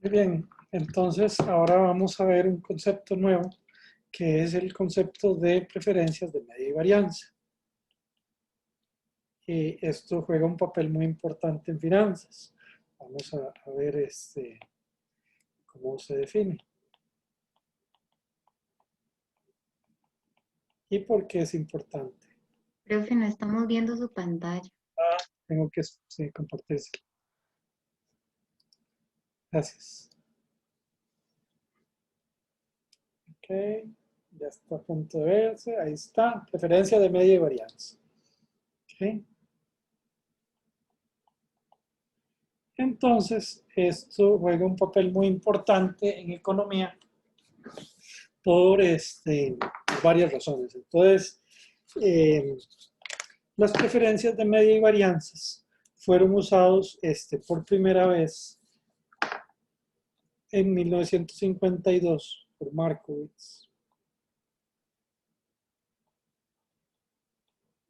Muy bien, entonces ahora vamos a ver un concepto nuevo que es el concepto de preferencias de media y varianza. Y esto juega un papel muy importante en finanzas. Vamos a ver cómo se define y por qué es importante. Profe, no estamos viendo su pantalla. Tengo que sí, compartirse. Gracias. Ok, ya está a punto de verse. Ahí está, preferencia de media y varianza. Ok. Entonces, esto juega un papel muy importante en economía por varias razones. Entonces, eh, las preferencias de media y varianzas fueron usados por primera vez en 1952 por Markowitz.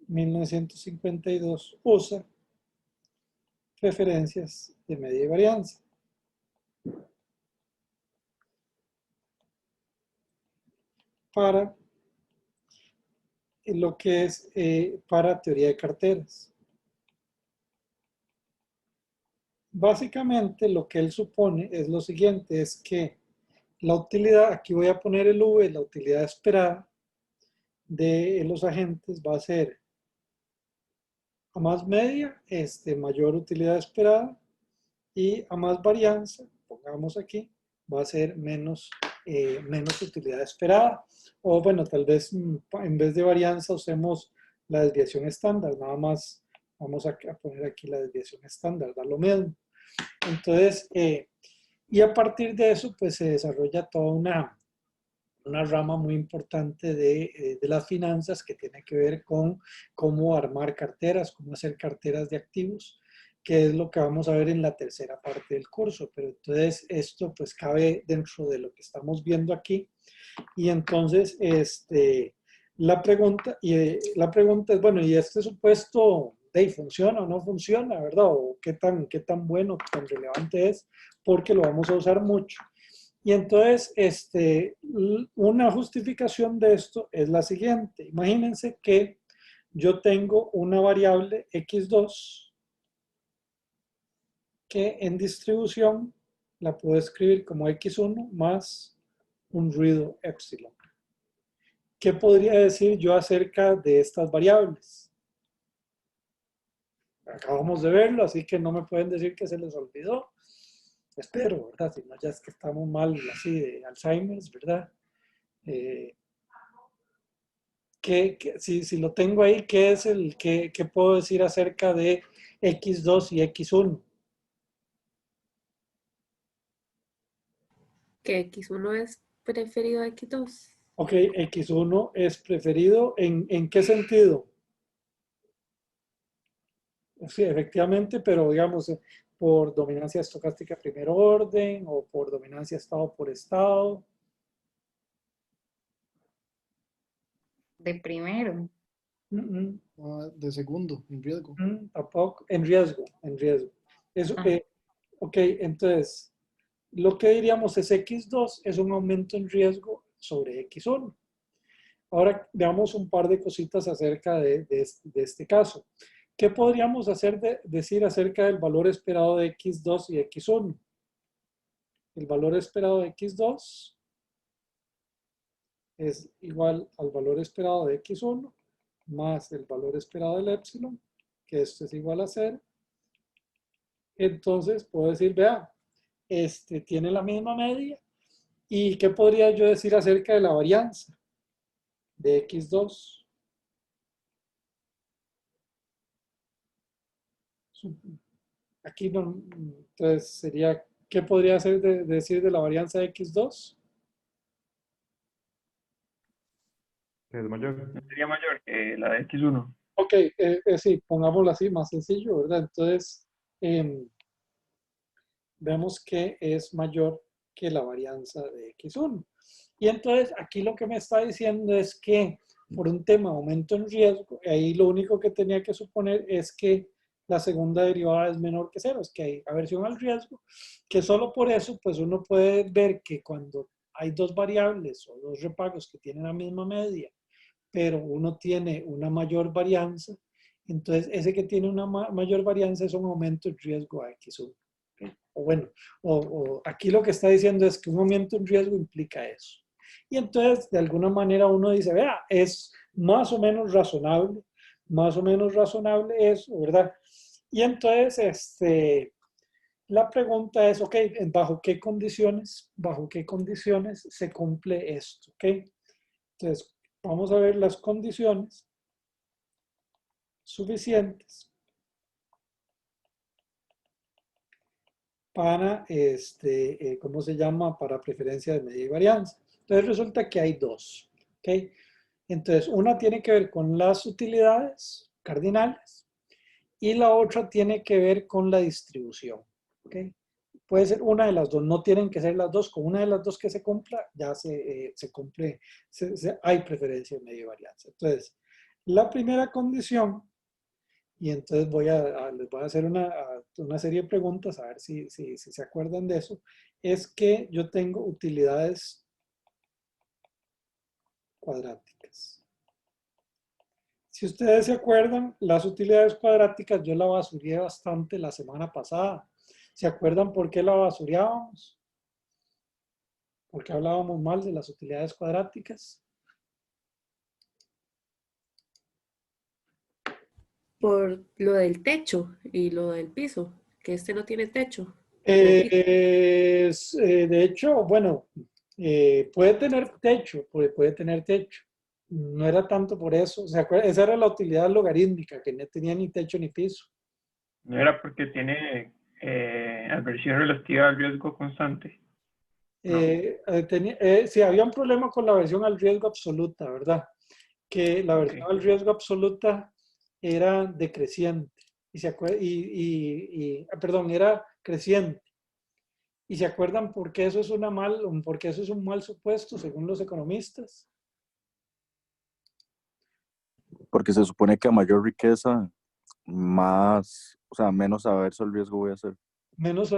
1952 usa preferencias de media y varianza para lo que es para teoría de carteras. Básicamente lo que él supone es lo siguiente, es que la utilidad, aquí voy a poner el V, la utilidad esperada de los agentes va a ser a más media, mayor utilidad esperada, y a más varianza, pongamos aquí, va a ser menos utilidad esperada. O bueno, tal vez en vez de varianza usemos la desviación estándar, nada más vamos a poner aquí la desviación estándar, da lo mismo. Entonces, y a partir de eso, pues se desarrolla toda una rama muy importante de las finanzas que tiene que ver con cómo armar carteras, cómo hacer carteras de activos, que es lo que vamos a ver en la tercera parte del curso. Pero entonces esto pues cabe dentro de lo que estamos viendo aquí. Y entonces la pregunta es, bueno, ¿y este supuesto funciona o no funciona, verdad? ¿O qué tan bueno, qué tan relevante es? Porque lo vamos a usar mucho. Y entonces, una justificación de esto es la siguiente. Imagínense que yo tengo una variable x2 que en distribución la puedo escribir como x1 más un ruido epsilon. ¿Qué podría decir yo acerca de estas variables? Acabamos de verlo, así que no me pueden decir que se les olvidó. Espero, ¿verdad? Si no, ya es que estamos mal así de Alzheimer's, ¿verdad? Eh, si lo tengo ahí, ¿qué es qué puedo decir acerca de X2 y X1? Que X1 es preferido a X2. Ok, X1 es preferido, ¿en qué sentido? Sí, efectivamente, pero digamos, por dominancia estocástica primer orden o por dominancia estado por estado. De primero. Mm, mm, De segundo, en riesgo. Tampoco, en riesgo, en riesgo. Eso, Ah, ok, entonces, lo que diríamos es X2 es un aumento en riesgo sobre X1. Ahora veamos un par de cositas acerca de este caso. ¿Qué podríamos decir acerca del valor esperado de X2 y X1? El valor esperado de X2 es igual al valor esperado de X1 más el valor esperado del epsilon, que esto es igual a 0. Entonces puedo decir, vea, tiene la misma media. ¿Y qué podría yo decir acerca de la varianza de X2? Aquí no, entonces sería, ¿qué podría decir de la varianza de X2? Es mayor. Sería mayor que la de X1. Ok, sí, pongámoslo así, más sencillo, ¿verdad? Entonces, vemos que es mayor que la varianza de X1. Y entonces, aquí lo que me está diciendo es que por un tema de aumento en riesgo, ahí lo único que tenía que suponer es que la segunda derivada es menor que cero, es que hay aversión al riesgo, que solo por eso pues uno puede ver que cuando hay dos variables o dos repagos que tienen la misma media, pero uno tiene una mayor varianza, entonces ese que tiene una mayor varianza es un aumento en riesgo a X1. ¿Okay? O bueno, o aquí lo que está diciendo es que un aumento en riesgo implica eso. Y entonces, de alguna manera uno dice, vea, es más o menos razonable eso, ¿verdad? Y entonces, la pregunta es, ok, bajo qué condiciones se cumple esto? ¿Ok? Entonces, vamos a ver las condiciones suficientes para, ¿cómo se llama? Para preferencia de media y varianza. Entonces, resulta que hay dos, ¿ok? Entonces, una tiene que ver con las utilidades cardinales y la otra tiene que ver con la distribución, ¿ok? Puede ser una de las dos, no tienen que ser las dos, con una de las dos que se cumpla, ya se cumple, hay preferencia de media y varianza. Entonces, la primera condición, y entonces les voy a hacer una serie de preguntas, a ver si se acuerdan de eso, es que yo tengo utilidades cuadráticas. Si ustedes se acuerdan, las utilidades cuadráticas yo la basuré bastante la semana pasada. ¿Se acuerdan por qué la basureábamos? ¿Por qué hablábamos mal de las utilidades cuadráticas? Por lo del techo y lo del piso, que este no tiene techo. De hecho, bueno, puede tener techo, puede tener techo. No era tanto por eso. ¿Se acuerdan? Esa era la utilidad logarítmica, que no tenía ni techo ni piso. No era porque tiene aversión relativa al riesgo constante. No. Sí, había un problema con la aversión al riesgo absoluta, ¿verdad? Que la aversión Ok. al riesgo absoluta era decreciente. Perdón, era creciente. ¿Y se acuerdan por qué eso es por qué eso es un mal supuesto según los economistas? Porque se supone que a mayor riqueza, más, o sea, menos averso al riesgo voy a hacer. Menos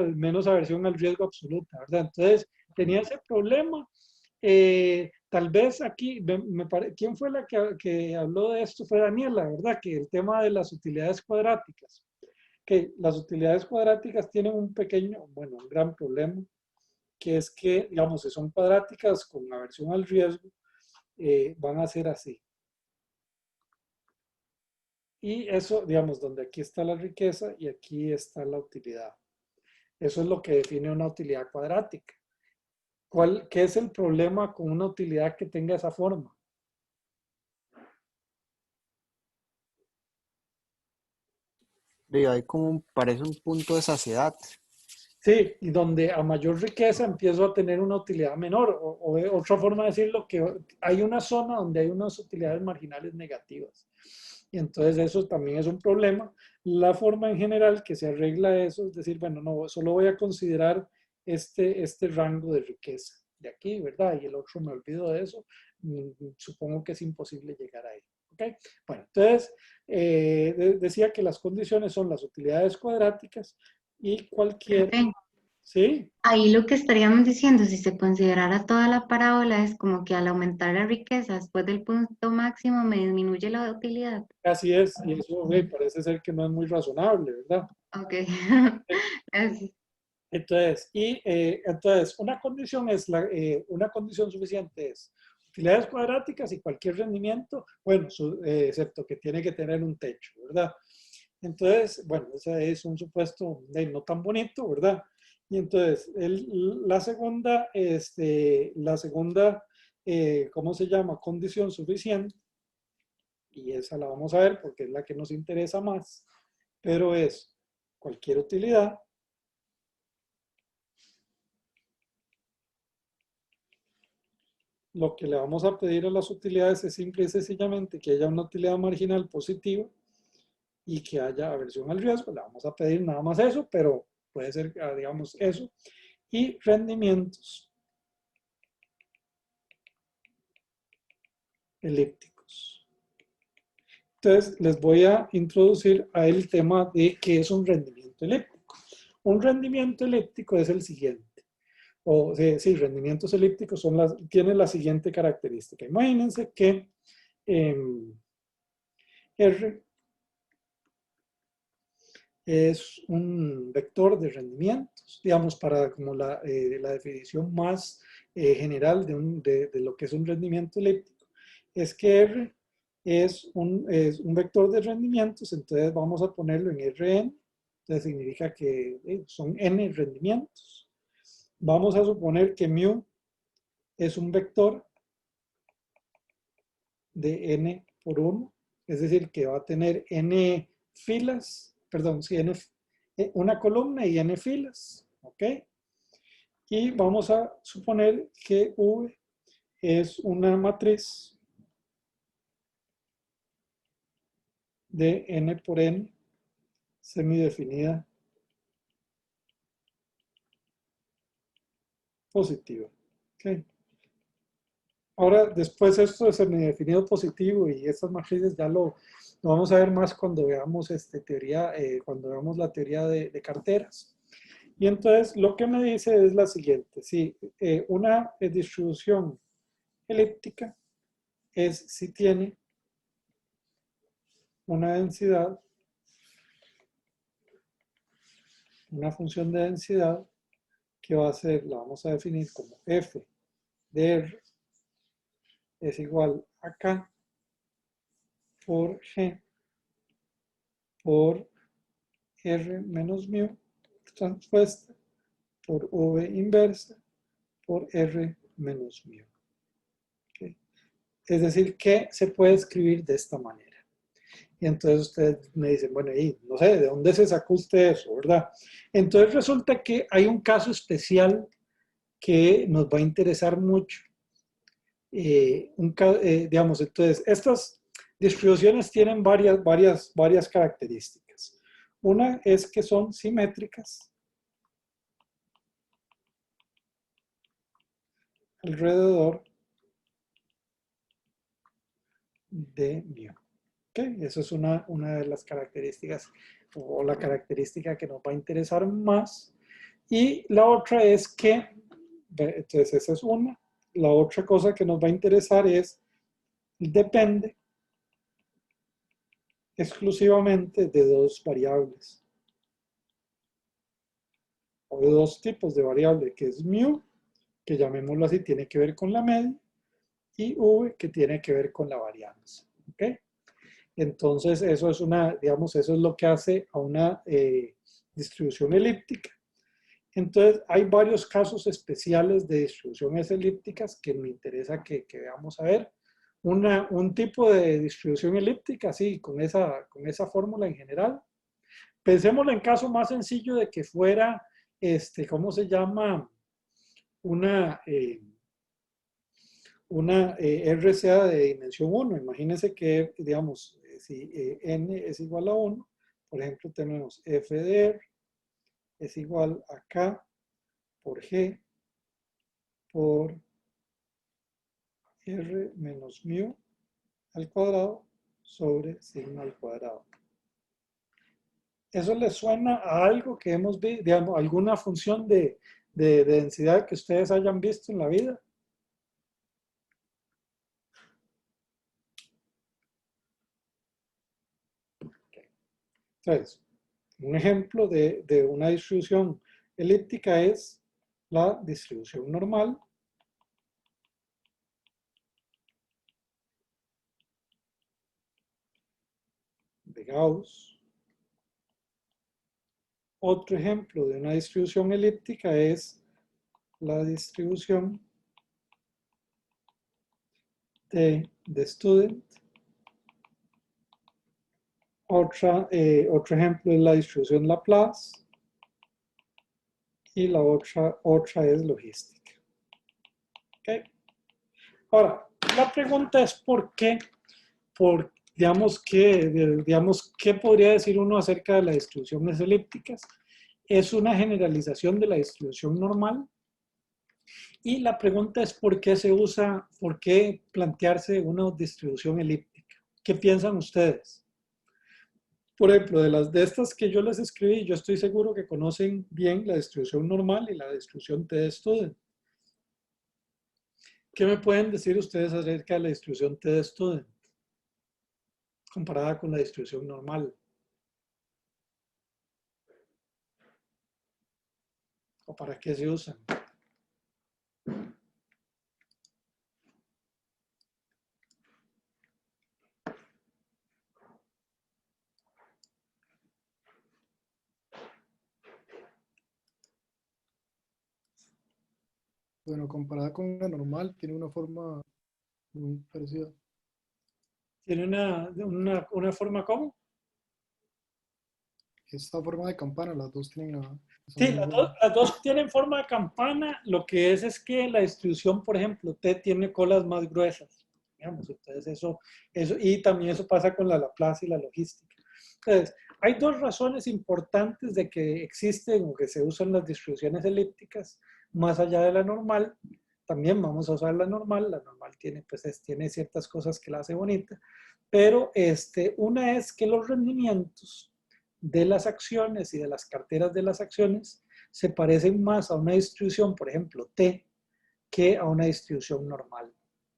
aversión al riesgo absoluta, ¿verdad? Entonces, tenía ese problema. Tal vez aquí, ¿quién fue la que habló de esto? Fue Daniela, ¿verdad? Que el tema de las utilidades cuadráticas. Que las utilidades cuadráticas tienen un gran problema, que es que, digamos, si son cuadráticas con aversión al riesgo, van a ser así. Y eso, digamos, donde aquí está la riqueza y aquí está la utilidad. Eso es lo que define una utilidad cuadrática. ¿Qué es el problema con una utilidad que tenga esa forma? Y hay como, parece un punto de saciedad. Sí, y donde a mayor riqueza empiezo a tener una utilidad menor. O otra forma de decirlo, que hay una zona donde hay unas utilidades marginales negativas. Y entonces eso también es un problema. La forma en general que se arregla eso es decir, bueno, no, solo voy a considerar este rango de riqueza de aquí, ¿verdad? Y el otro me olvido de eso. Supongo que es imposible llegar ahí. ¿Ok? Bueno, entonces decía que las condiciones son las utilidades cuadráticas y cualquier... Profe, ¿Sí? ahí lo que estaríamos diciendo, si se considerara toda la parábola, es como que al aumentar la riqueza después del punto máximo me disminuye la utilidad. Así es, y eso parece ser que no es muy razonable, ¿verdad? Ok. Gracias. Entonces, una condición suficiente es utilidades cuadráticas y cualquier rendimiento, bueno, excepto que tiene que tener un techo, ¿verdad? Entonces, bueno, ese es un supuesto no tan bonito, ¿verdad? Y entonces, la segunda, ¿cómo se llama? Condición suficiente, y esa la vamos a ver porque es la que nos interesa más, pero es cualquier utilidad lo que le vamos a pedir a las utilidades es simple y sencillamente que haya una utilidad marginal positiva y que haya aversión al riesgo. Le vamos a pedir nada más eso, pero puede ser, digamos, eso. Y rendimientos elípticos. Entonces, les voy a introducir a el tema de qué es un rendimiento elíptico. Un rendimiento elíptico es el siguiente. Sí, rendimientos elípticos tienen la siguiente característica. Imagínense que R es un vector de rendimientos, digamos, para como la definición más general de lo que es un rendimiento elíptico, es que R es un vector de rendimientos, entonces vamos a ponerlo en Rn, entonces significa que son n rendimientos. Vamos a suponer que mu es un vector de n por 1, es decir, que va a tener n filas, perdón, sí, una columna y n filas, ¿ok? Y vamos a suponer que V es una matriz de n por n semidefinida positiva. ¿Okay? Ahora, después esto de semidefinido positivo y estas matrices ya lo vamos a ver más cuando veamos cuando veamos la teoría de carteras. Y entonces lo que me dice es la siguiente: si una distribución elíptica es si tiene una densidad, una función de densidad que va a ser, la vamos a definir como f de r es igual a k por g por r menos mu transpuesta por v inversa por r menos mu. ¿Okay? Es decir, que se puede escribir de esta manera. Y entonces ustedes me dicen, bueno, no sé, ¿de dónde se sacó usted eso, verdad? Entonces resulta que hay un caso especial que nos va a interesar mucho. Digamos, entonces, estas distribuciones tienen varias características. Una es que son simétricas alrededor de mu. ¿Okay? Eso es una de las características, o la característica que nos va a interesar más. Y la otra es que, entonces esa es una. La otra cosa que nos va a interesar es, depende exclusivamente de dos variables, o de dos tipos de variable, que es mu, que llamémoslo así, tiene que ver con la media, y v, que tiene que ver con la varianza. ¿Okay? Entonces, eso es eso es lo que hace a una distribución elíptica. Entonces, hay varios casos especiales de distribuciones elípticas que me interesa que veamos a ver. Un tipo de distribución elíptica, sí, con esa fórmula en general. Pensemos en caso más sencillo de que fuera, ¿cómo se llama? Una RCA de dimensión 1. Imagínense que, digamos, si n es igual a 1, por ejemplo, tenemos f de r es igual a k por g por r menos mu al cuadrado sobre sigma al cuadrado. ¿Eso les suena a algo que hemos visto, digamos, alguna función de densidad que ustedes hayan visto en la vida? Entonces, un ejemplo de una distribución elíptica es la distribución normal de Gauss. Otro ejemplo de una distribución elíptica es la distribución de Student. Otro ejemplo es la distribución Laplace. Y la otra es logística. ¿Okay? Ahora, la pregunta es ¿por qué? Digamos, ¿qué podría decir uno acerca de las distribuciones elípticas? Es una generalización de la distribución normal. Y la pregunta es ¿por qué plantearse una distribución elíptica? ¿Ok? ¿Qué piensan ustedes? Por ejemplo, de estas que yo les escribí, yo estoy seguro que conocen bien la distribución normal y la distribución t-student. ¿Qué me pueden decir ustedes acerca de la distribución t-student comparada con la distribución normal? ¿O para qué se usan? Bueno, comparada con la normal, tiene una forma muy parecida. ¿Tiene una forma cómo? Esta forma de campana, las dos tienen esa Sí, misma las forma. dos tienen forma de campana. Lo que es que la distribución, por ejemplo, T tiene colas más gruesas. Digamos, entonces eso, y también eso pasa con la Laplace y la logística. Entonces, hay dos razones importantes de que existen o que se usan las distribuciones elípticas más allá de la normal. También vamos a usar la normal tiene, pues, tiene ciertas cosas que la hace bonita, pero una es que los rendimientos de las acciones y de las carteras de las acciones se parecen más a una distribución, por ejemplo, T, que a una distribución normal.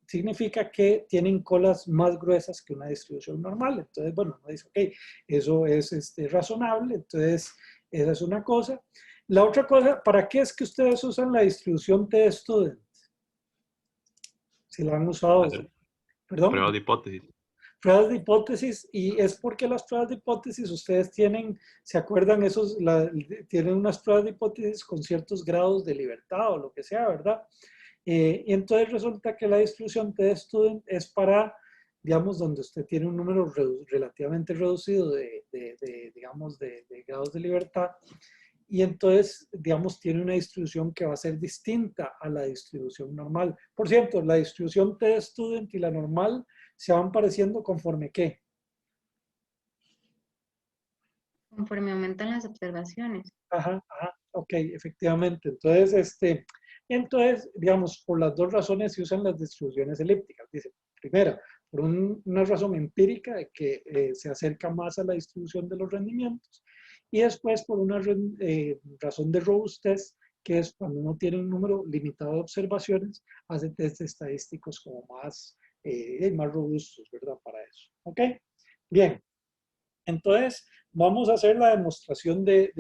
Significa que tienen colas más gruesas que una distribución normal. Entonces, bueno, uno dice, ok, eso es razonable, entonces esa es una cosa. La otra cosa, ¿para qué es que ustedes usan la distribución t-student? Si la han usado. Hacer ¿Perdón? pruebas de hipótesis. Pruebas de hipótesis, y es porque las pruebas de hipótesis ustedes tienen, ¿se acuerdan? Tienen unas pruebas de hipótesis con ciertos grados de libertad o lo que sea, ¿verdad? Y entonces resulta que la distribución t-student es para, digamos, donde usted tiene un número relativamente reducido digamos, de grados de libertad, y entonces, digamos, tiene una distribución que va a ser distinta a la distribución normal. Por cierto, la distribución t-student y la normal se van pareciendo conforme ¿qué? Conforme aumentan las observaciones. Ajá, ok, efectivamente. Entonces, digamos, por las dos razones se usan las distribuciones elípticas. Dice, primera, por una razón empírica de que se acerca más a la distribución de los rendimientos, y después por una razón de robustez, que es cuando uno tiene un número limitado de observaciones, hace test estadísticos como más robustos, ¿verdad? Para eso. ¿Ok? Bien. Entonces, vamos a hacer la demostración de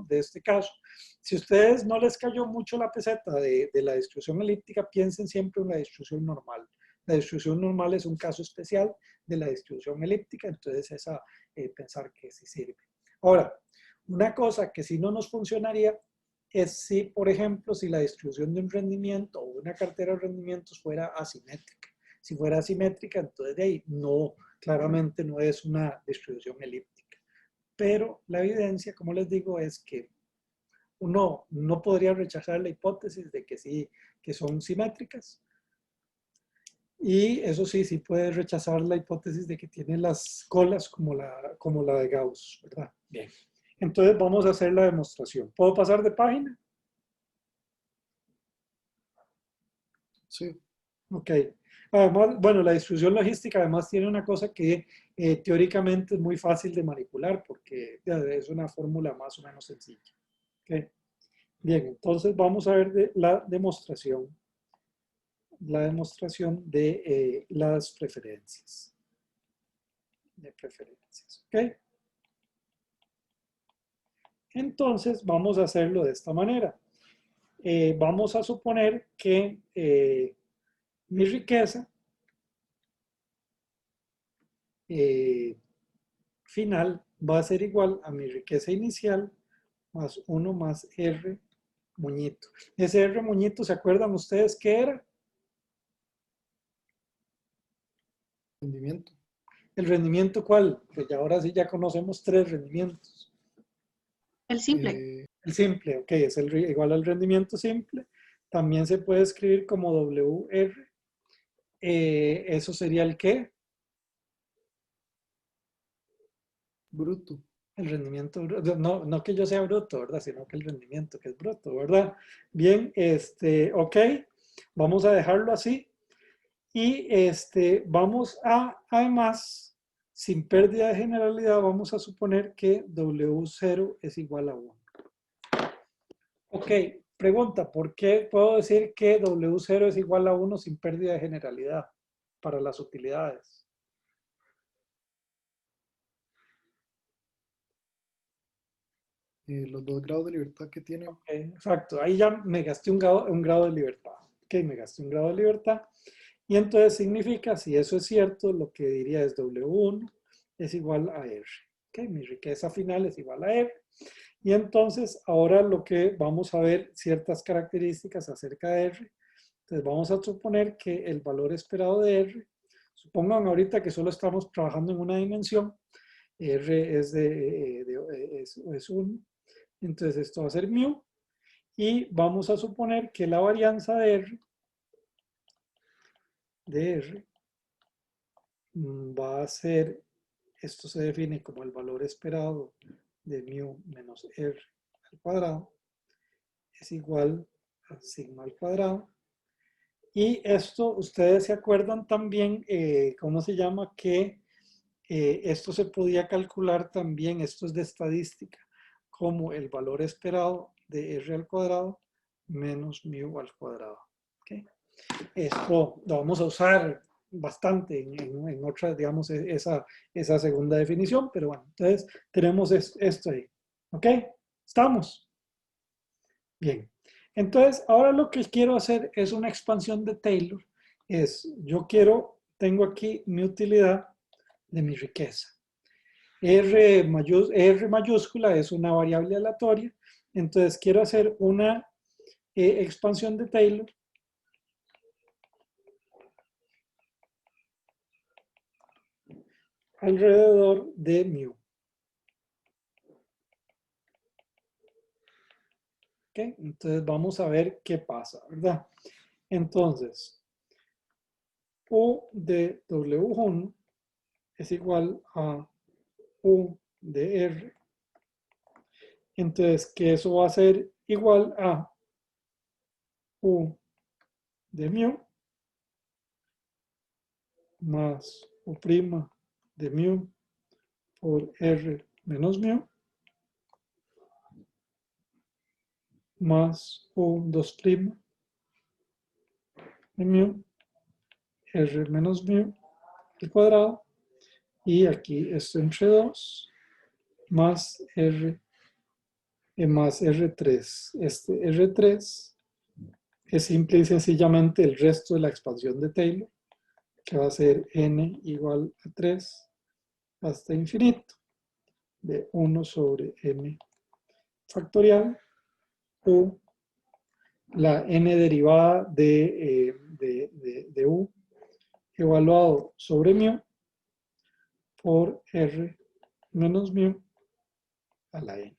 este caso. Si a ustedes no les cayó mucho la peseta de la distribución elíptica, piensen siempre en la distribución normal. La distribución normal es un caso especial de la distribución elíptica, entonces esa pensar que sí sirve. Ahora, una cosa que sí no nos funcionaría es si, por ejemplo, si la distribución de un rendimiento o una cartera de rendimientos fuera asimétrica. Si fuera asimétrica, entonces de ahí no, claramente no es una distribución elíptica. Pero la evidencia, como les digo, es que uno no podría rechazar la hipótesis de que sí, que son simétricas. Y eso sí, sí puede rechazar la hipótesis de que tiene las colas como la de Gauss, ¿verdad? Bien. Entonces vamos a hacer la demostración. ¿Puedo pasar de página? Sí. Ok. Además, bueno, la distribución logística además tiene una cosa que teóricamente es muy fácil de manipular porque es una fórmula más o menos sencilla. Okay. Bien, entonces vamos a ver la demostración de las preferencias. ¿Ok? Entonces vamos a hacerlo de esta manera. Vamos a suponer que mi riqueza final va a ser igual a mi riqueza inicial más 1 más R moñito. Ese R moñito, ¿se acuerdan ustedes qué era? Rendimiento. ¿El rendimiento cuál? Pues ya ahora sí ya conocemos 3 rendimientos. El simple. El simple, ok, es igual al rendimiento simple. También se puede escribir como WR. Eso sería el ¿qué? Bruto. El rendimiento bruto. No que yo sea bruto, ¿verdad? Sino que el rendimiento que es bruto, ¿verdad? Bien, ok. Vamos a dejarlo así. Y vamos a, además, sin pérdida de generalidad, vamos a suponer que W0 es igual a 1. Ok, pregunta, ¿por qué puedo decir que W0 es igual a 1 sin pérdida de generalidad para las utilidades? Los 2 grados de libertad que tiene. Ok, exacto, ahí ya me gasté un grado de libertad. Ok, me gasté un grado de libertad. Y entonces significa, si eso es cierto, lo que diría es W1 es igual a R. Ok, mi riqueza final es igual a R. Y entonces ahora lo que vamos a ver ciertas características acerca de R. Entonces vamos a suponer que el valor esperado de R, supongan ahorita que solo estamos trabajando en una dimensión, R es 1, entonces esto va a ser mu, y vamos a suponer que la varianza de R va a ser, esto se define como el valor esperado de mu menos R al cuadrado, es igual a sigma al cuadrado. Y esto, ustedes se acuerdan también, ¿cómo se llama? Que esto se podía calcular también, esto es de estadística, como el valor esperado de R al cuadrado menos mu al cuadrado. ¿Okay? Esto lo vamos a usar bastante en otra, digamos, esa segunda definición, pero bueno, entonces tenemos esto ahí. ¿Ok? ¿Estamos? Bien. Entonces, ahora lo que quiero hacer es una expansión de Taylor. Tengo aquí mi utilidad de mi riqueza. R mayúscula es una variable aleatoria. Entonces, quiero hacer una expansión de Taylor alrededor de mu. ¿Okay? Entonces vamos a ver qué pasa, ¿verdad? Entonces, U de W1 es igual a U de R. Entonces, que eso va a ser igual a U de mu más U' de mu por R menos mu más U2' de mu R menos mu al cuadrado, y aquí esto entre 2 más más R3. Este R3 es simple y sencillamente el resto de la expansión de Taylor, que va a ser n igual a 3 hasta infinito de 1 sobre n factorial, u la n derivada de u evaluado sobre mu por R menos mu a la n.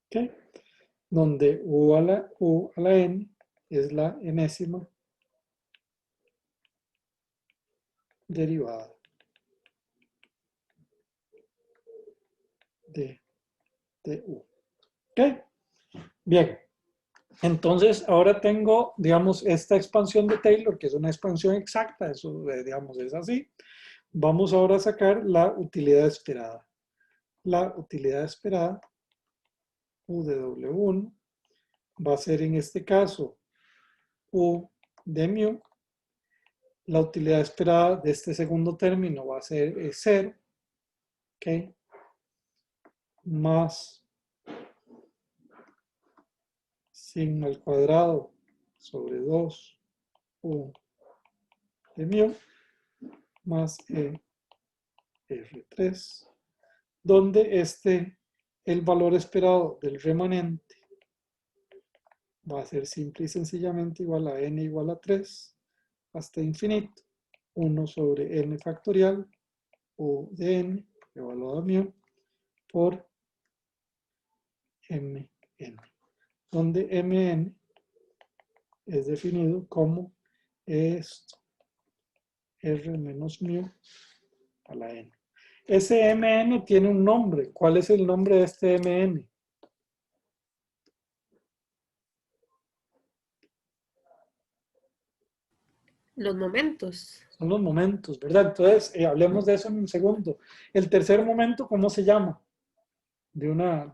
¿Okay? Donde u a la n es la enésima derivada de u. ¿Ok? Bien. Entonces, ahora tengo, digamos, esta expansión de Taylor, que es una expansión exacta, eso, digamos, es así. Vamos ahora a sacar la utilidad esperada. La utilidad esperada, U de W1, va a ser en este caso U de mu. La utilidad esperada de este segundo término va a ser 0, ¿ok? Más sigma al cuadrado sobre 2 U de mu más R3, donde el valor esperado del remanente va a ser simple y sencillamente igual a n igual a 3 hasta infinito, 1 sobre n factorial U de n evaluado a mu por mn, donde mn es definido como esto, r menos mu a la n. Ese mn tiene un nombre. ¿Cuál es el nombre de este mn? Los momentos. Son los momentos, ¿verdad? Entonces, hablemos de eso en un segundo. El tercer momento, ¿cómo se llama? De una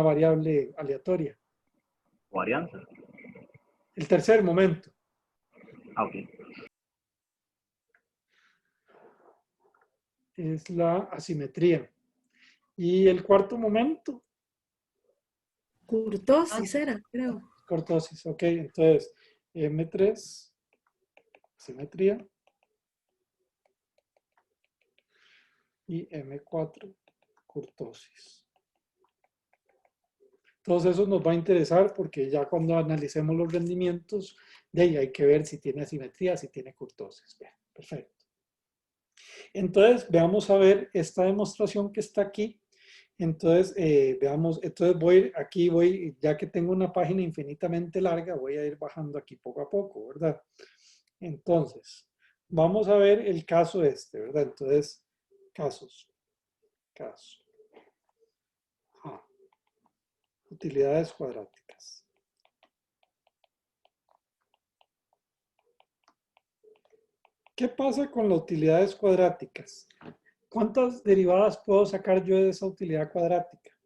variable aleatoria. Varianza. El tercer momento Ah, ok. es la asimetría. Y el cuarto momento, Kurtosis era, creo. cortosis. Ok, entonces M3, asimetría. Y M4, kurtosis. Todos esos nos va a interesar porque ya cuando analicemos los rendimientos, de ahí hay que ver si tiene asimetría, si tiene kurtosis. Bien, perfecto. Entonces, veamos a ver esta demostración que está aquí. Entonces, veamos, entonces ya que tengo una página infinitamente larga, voy a ir bajando aquí poco a poco, ¿verdad? Entonces, vamos a ver el caso este, ¿verdad? Entonces, casos. Utilidades cuadráticas. ¿Qué pasa con las utilidades cuadráticas? ¿Cuántas derivadas puedo sacar yo de esa utilidad cuadrática?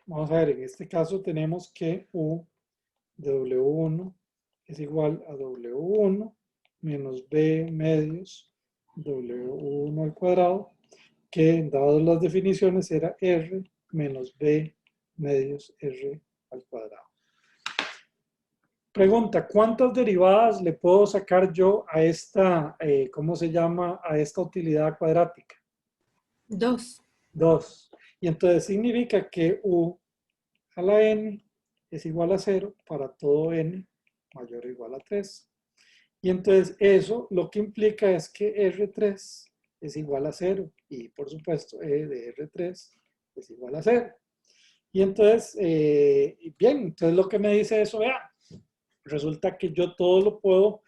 Vamos a ver, en este caso tenemos que U de W1 es igual a W1 menos B medios W1 al cuadrado, que dadas las definiciones era R menos B medios R al cuadrado. Pregunta, ¿cuántas derivadas le puedo sacar yo a esta, ¿cómo se llama? A esta utilidad cuadrática? 2. 2. Y entonces significa que U a la n es igual a 0 para todo n mayor o igual a 3. Y entonces eso lo que implica es que R3 es igual a 0. Y por supuesto, E de R3 es igual a 0. Y entonces, bien, entonces lo que me dice eso, vea, resulta que yo todo lo puedo,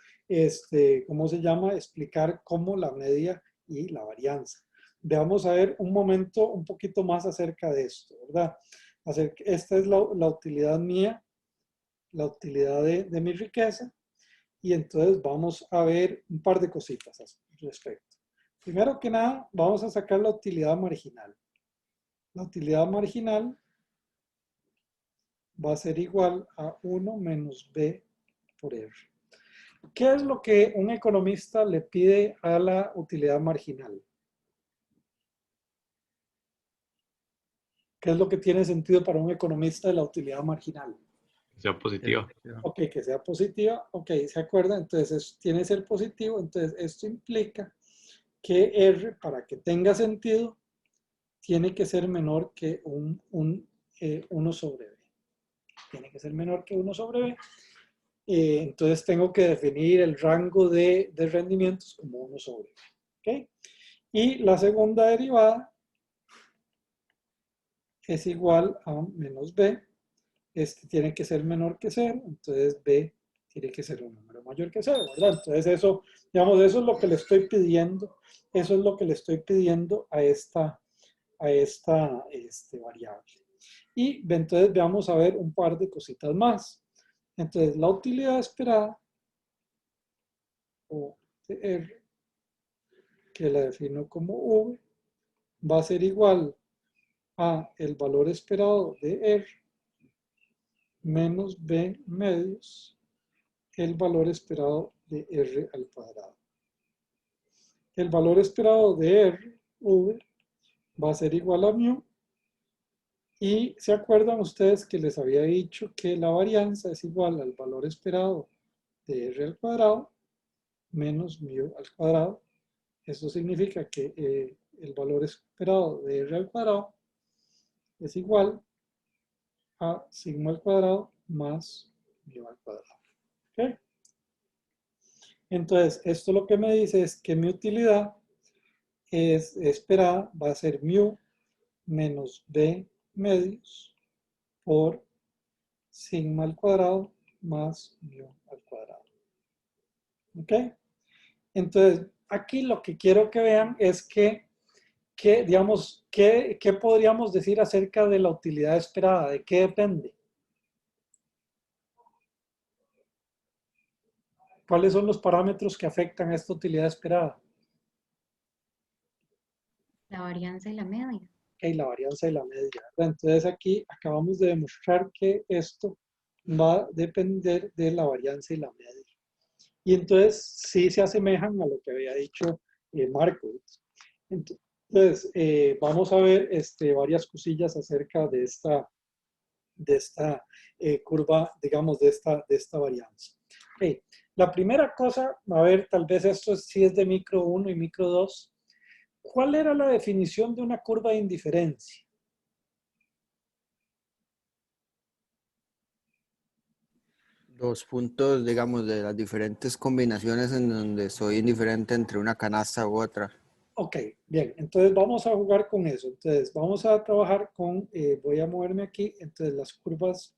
¿cómo se llama? Explicar como la media y la varianza. Veamos a ver un momento un poquito más acerca de esto, ¿verdad? Esta es la utilidad mía, la utilidad de mi riqueza, y entonces vamos a ver un par de cositas al respecto. Primero que nada, vamos a sacar la utilidad marginal. La utilidad marginal va a ser igual a 1 menos B por R. ¿Qué es lo que un economista le pide a la utilidad marginal? ¿Qué es lo que tiene sentido para un economista de la utilidad marginal? Sea positiva. Ok, que sea positiva. Ok, ¿se acuerdan? Entonces tiene que ser positivo. Entonces esto implica que R, para que tenga sentido, tiene que ser menor que 1 sobre B. Tiene que ser menor que 1 sobre B. Entonces tengo que definir el rango de rendimientos como 1 sobre B. ¿Okay? Y la segunda derivada es igual a menos B. Este tiene que ser menor que 0, entonces B tiene que ser un número mayor que 0, ¿verdad? Entonces eso, digamos, eso es lo que le estoy pidiendo, eso es lo que le estoy pidiendo a esta variable. Y entonces vamos a ver un par de cositas más. Entonces la utilidad esperada, o de R, que la defino como V, va a ser igual a el valor esperado de R menos B medios el valor esperado de R al cuadrado. El valor esperado de R, V, va a ser igual a mu. Y se acuerdan ustedes que les había dicho que la varianza es igual al valor esperado de R al cuadrado menos mu al cuadrado. Eso significa que el valor esperado de R al cuadrado es igual a sigma al cuadrado más mu al cuadrado. ¿Okay? Entonces, esto lo que me dice es que mi utilidad esperada va a ser mu menos B medios por sigma al cuadrado más mu al cuadrado. ¿Ok? Entonces, aquí lo que quiero que vean es que digamos, ¿qué podríamos decir acerca de la utilidad esperada? ¿De qué depende? ¿Cuáles son los parámetros que afectan a esta utilidad esperada? La varianza y la media. Ok, la varianza y la media. Entonces aquí acabamos de demostrar que esto va a depender de la varianza y la media. Y entonces sí se asemejan a lo que había dicho Markowitz. Entonces, vamos a ver varias cosillas acerca de esta curva, digamos, de esta varianza. Okay. La primera cosa, a ver, tal vez esto sí es de micro 1 y micro 2. ¿Cuál era la definición de una curva de indiferencia? Los puntos, digamos, de las diferentes combinaciones en donde soy indiferente entre una canasta u otra. Ok, bien, entonces vamos a jugar con eso. Entonces vamos a trabajar con, voy a moverme aquí, entonces las curvas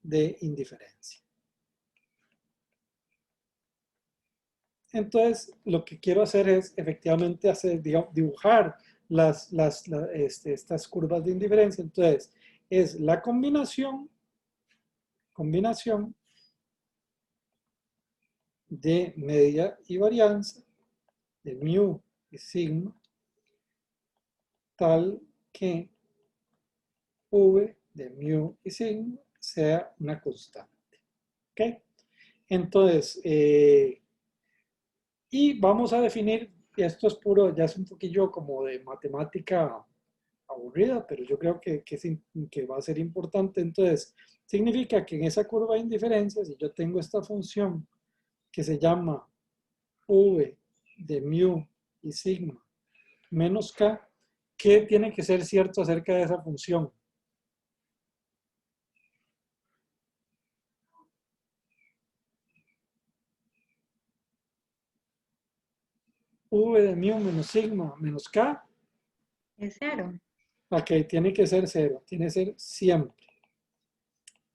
de indiferencia. Entonces lo que quiero hacer es efectivamente dibujar estas curvas de indiferencia. Entonces es la combinación de media y varianza de mu y sigma, tal que V de mu y sigma sea una constante. ¿Ok? Entonces, y vamos a definir, esto es puro, ya es un poquillo como de matemática aburrida, pero yo creo que va a ser importante. Entonces, significa que en esa curva de indiferencia, si yo tengo esta función que se llama V de mu y sigma menos k, ¿qué tiene que ser cierto acerca de esa función? V de mu menos sigma menos k, Es cero. ok, tiene que ser cero, tiene que ser siempre.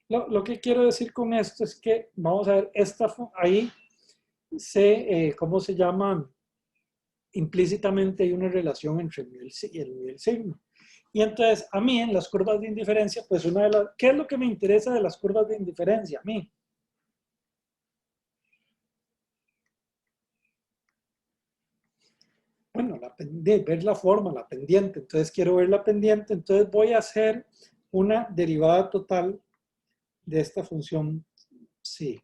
Lo que quiero decir con esto es que, vamos a ver, ahí ¿cómo se llama? Implícitamente hay una relación entre el mu y el sigma. Y entonces, a mí en las curvas de indiferencia, pues ¿qué es lo que me interesa de las curvas de indiferencia a mí? Bueno, ver la forma, la pendiente. Entonces quiero ver la pendiente, entonces voy a hacer una derivada total de esta función psi.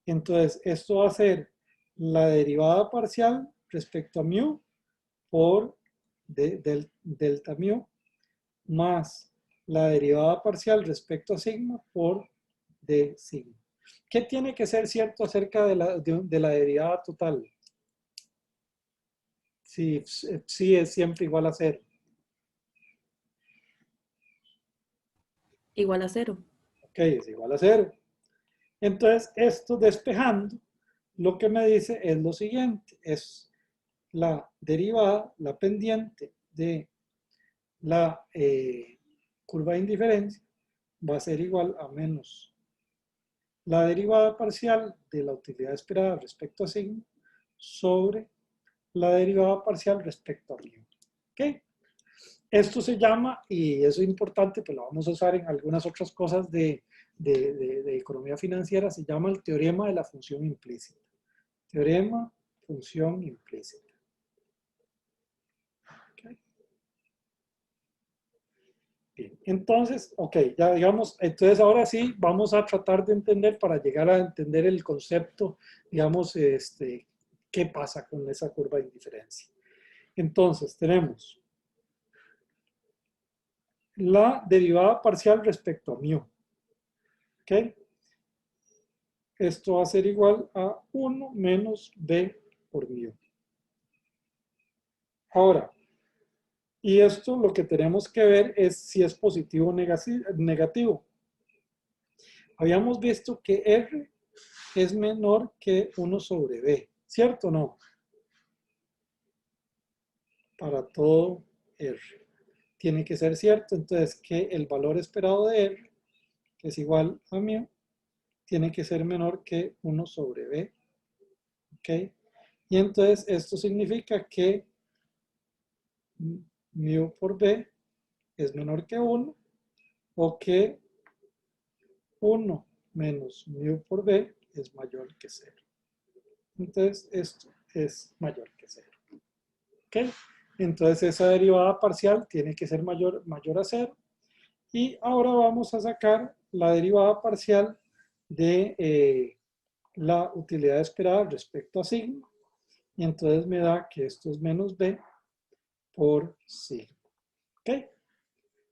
Entonces esto va a ser la derivada parcial respecto a mu por delta mu más la derivada parcial respecto a sigma por d sigma. ¿Qué tiene que ser cierto acerca de la derivada total? Si psi es siempre igual a 0. Igual a 0. Ok, es igual a 0. Entonces, esto despejando, lo que me dice es lo siguiente, es la derivada, la pendiente de la curva de indiferencia va a ser igual a menos la derivada parcial de la utilidad esperada respecto a sigma sobre la derivada parcial respecto a mu. ¿Ok? Esto se llama, y eso es importante, pues lo vamos a usar en algunas otras cosas de economía financiera, se llama el teorema de la función implícita. Teorema, función implícita. Okay. Bien, entonces, ok, ya digamos, entonces ahora sí vamos a tratar de entender, para llegar a entender el concepto, digamos, qué pasa con esa curva de indiferencia. Entonces, tenemos la derivada parcial respecto a mu. ¿Ok? Esto va a ser igual a 1 menos b por mu. Ahora, y esto lo que tenemos que ver es si es positivo o negativo. Habíamos visto que r es menor que 1 sobre b, ¿cierto o no? Para todo r. Tiene que ser cierto, entonces que el valor esperado de r, que es igual a mu, tiene que ser menor que 1 sobre b. ¿Ok? Y entonces esto significa que mu por b es menor que 1 o que 1 menos mu por b es mayor que 0. Entonces, esto es mayor que 0. ¿Ok? Entonces, esa derivada parcial tiene que ser mayor a 0. Y ahora vamos a sacar la derivada parcial de la utilidad esperada respecto a sigma. Y entonces me da que esto es menos b por sigma. ¿Ok?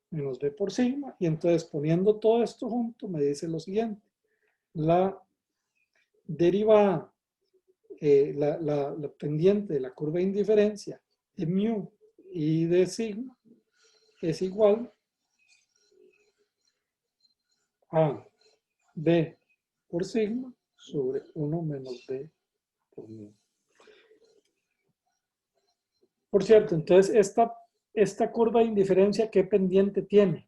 Menos b por sigma. Y entonces poniendo todo esto junto me dice lo siguiente. La derivada, la pendiente de la curva de indiferencia de mu y de sigma es igual a b por sigma sobre 1 menos b por mu. Por cierto, entonces esta curva de indiferencia, ¿qué pendiente tiene?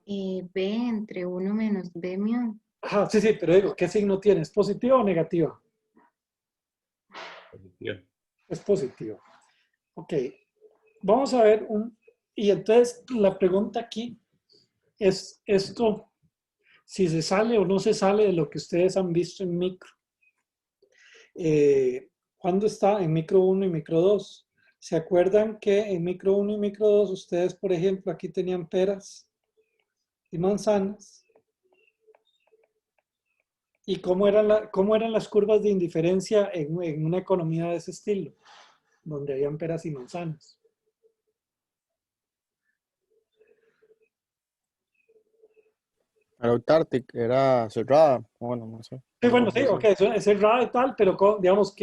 B entre 1 menos B mu. Ah, sí, pero digo, ¿qué signo tiene? ¿Es positiva o negativa? Positivo. Es positiva. Ok, vamos a ver y entonces la pregunta aquí es esto, si se sale o no se sale de lo que ustedes han visto en micro. ¿Cuándo está en micro 1 y micro 2? ¿Se acuerdan que en micro 1 y micro 2 ustedes, por ejemplo, aquí tenían peras y manzanas? ¿Y cómo eran las curvas de indiferencia en una economía de ese estilo? Donde habían peras y manzanas. Autártica, era cerrada. Bueno, no sé. Sí, bueno, sí, ok, eso es cerrada y tal, pero digamos,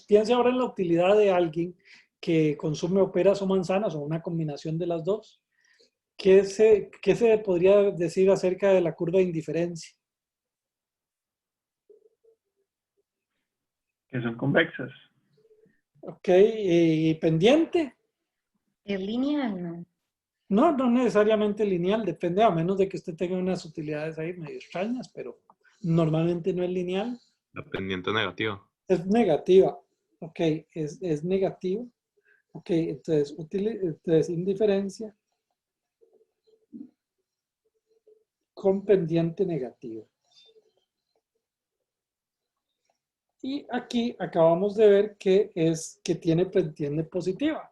piense ahora en la utilidad de alguien que consume o peras o manzanas o una combinación de las dos. ¿Qué se podría decir acerca de la curva de indiferencia? Que son convexas. Ok, ¿y pendiente? Es lineal, ¿no? No necesariamente lineal, depende, a menos de que usted tenga unas utilidades ahí medio extrañas, pero normalmente no es lineal. La pendiente negativa. Es negativa, ok, es negativa. Ok, entonces indiferencia con pendiente negativa. Y aquí acabamos de ver que tiene pendiente positiva.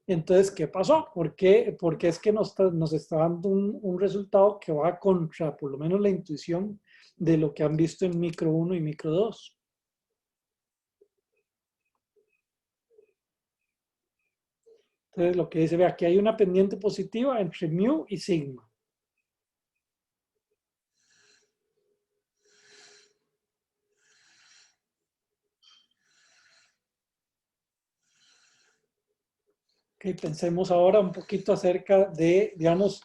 Entonces, ¿qué pasó? ¿Por qué es que nos está dando un resultado que va contra, por lo menos, la intuición de lo que han visto en micro 1 y micro 2? Entonces, lo que dice, vea, que hay una pendiente positiva entre mu y sigma. Ok, pensemos ahora un poquito acerca de, digamos,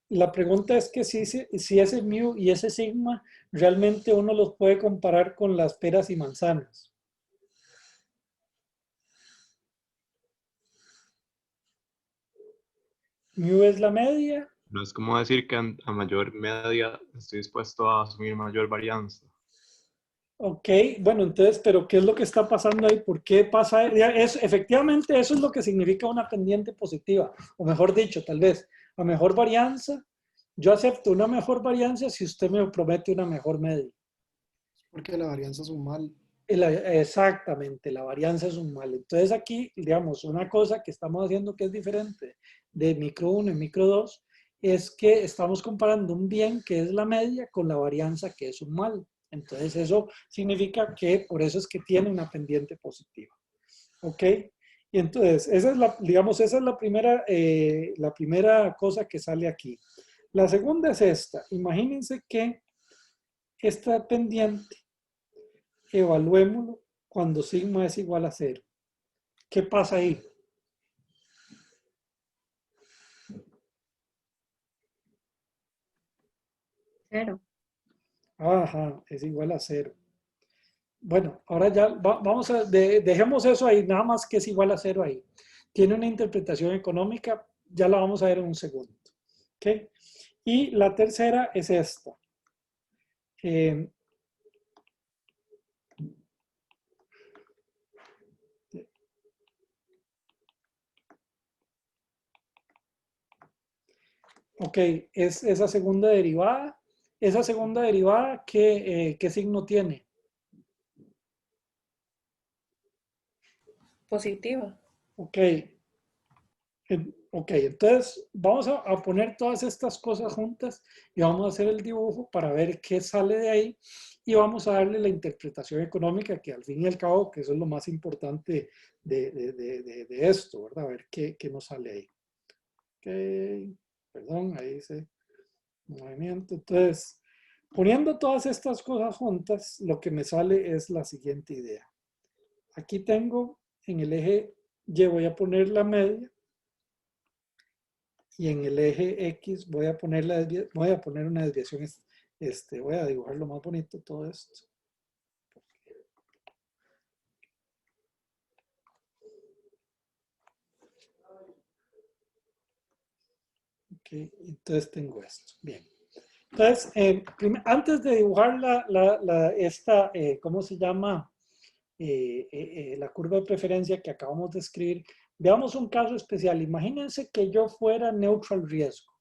la pregunta es que si ese mu y ese sigma realmente uno los puede comparar con las peras y manzanas. Mu es la media. No es como decir que a mayor media estoy dispuesto a asumir mayor varianza. Ok, bueno, entonces, pero ¿qué es lo que está pasando ahí? ¿Por qué pasa? Efectivamente, eso es lo que significa una pendiente positiva. O mejor dicho, tal vez, a mejor varianza. Yo acepto una mejor varianza si usted me promete una mejor media. Porque la varianza es un mal. Exactamente, la varianza es un mal. Entonces aquí, digamos, una cosa que estamos haciendo que es diferente de micro 1 y micro 2 es que estamos comparando un bien que es la media con la varianza que es un mal. Entonces eso significa que por eso es que tiene una pendiente positiva. ¿Ok? Y entonces, esa es la primera cosa que sale aquí. La segunda es esta. Imagínense que esta pendiente evaluémoslo cuando sigma es igual a 0. ¿Qué pasa ahí? Cero. Ajá, es igual a 0. Bueno, ahora ya dejemos eso ahí, nada más que es igual a 0 ahí. Tiene una interpretación económica, ya la vamos a ver en un segundo. ¿Ok? Y la tercera es esta. Eh, ok, es esa segunda derivada. Esa segunda derivada, ¿qué signo tiene? Positiva. Ok. Ok, entonces vamos a poner todas estas cosas juntas y vamos a hacer el dibujo para ver qué sale de ahí y vamos a darle la interpretación económica que al fin y al cabo, que eso es lo más importante de esto, ¿verdad? A ver qué nos sale ahí. Ok, perdón, ahí dice movimiento. Entonces, poniendo todas estas cosas juntas, lo que me sale es la siguiente idea. Aquí tengo en el eje Y voy a poner la media. Y en el eje X voy a poner una desviación, voy a dibujarlo más bonito todo esto. Ok, entonces tengo esto. Bien. Entonces, antes de dibujar ¿cómo se llama? La curva de preferencia que acabamos de escribir, veamos un caso especial. Imagínense que yo fuera neutral riesgo.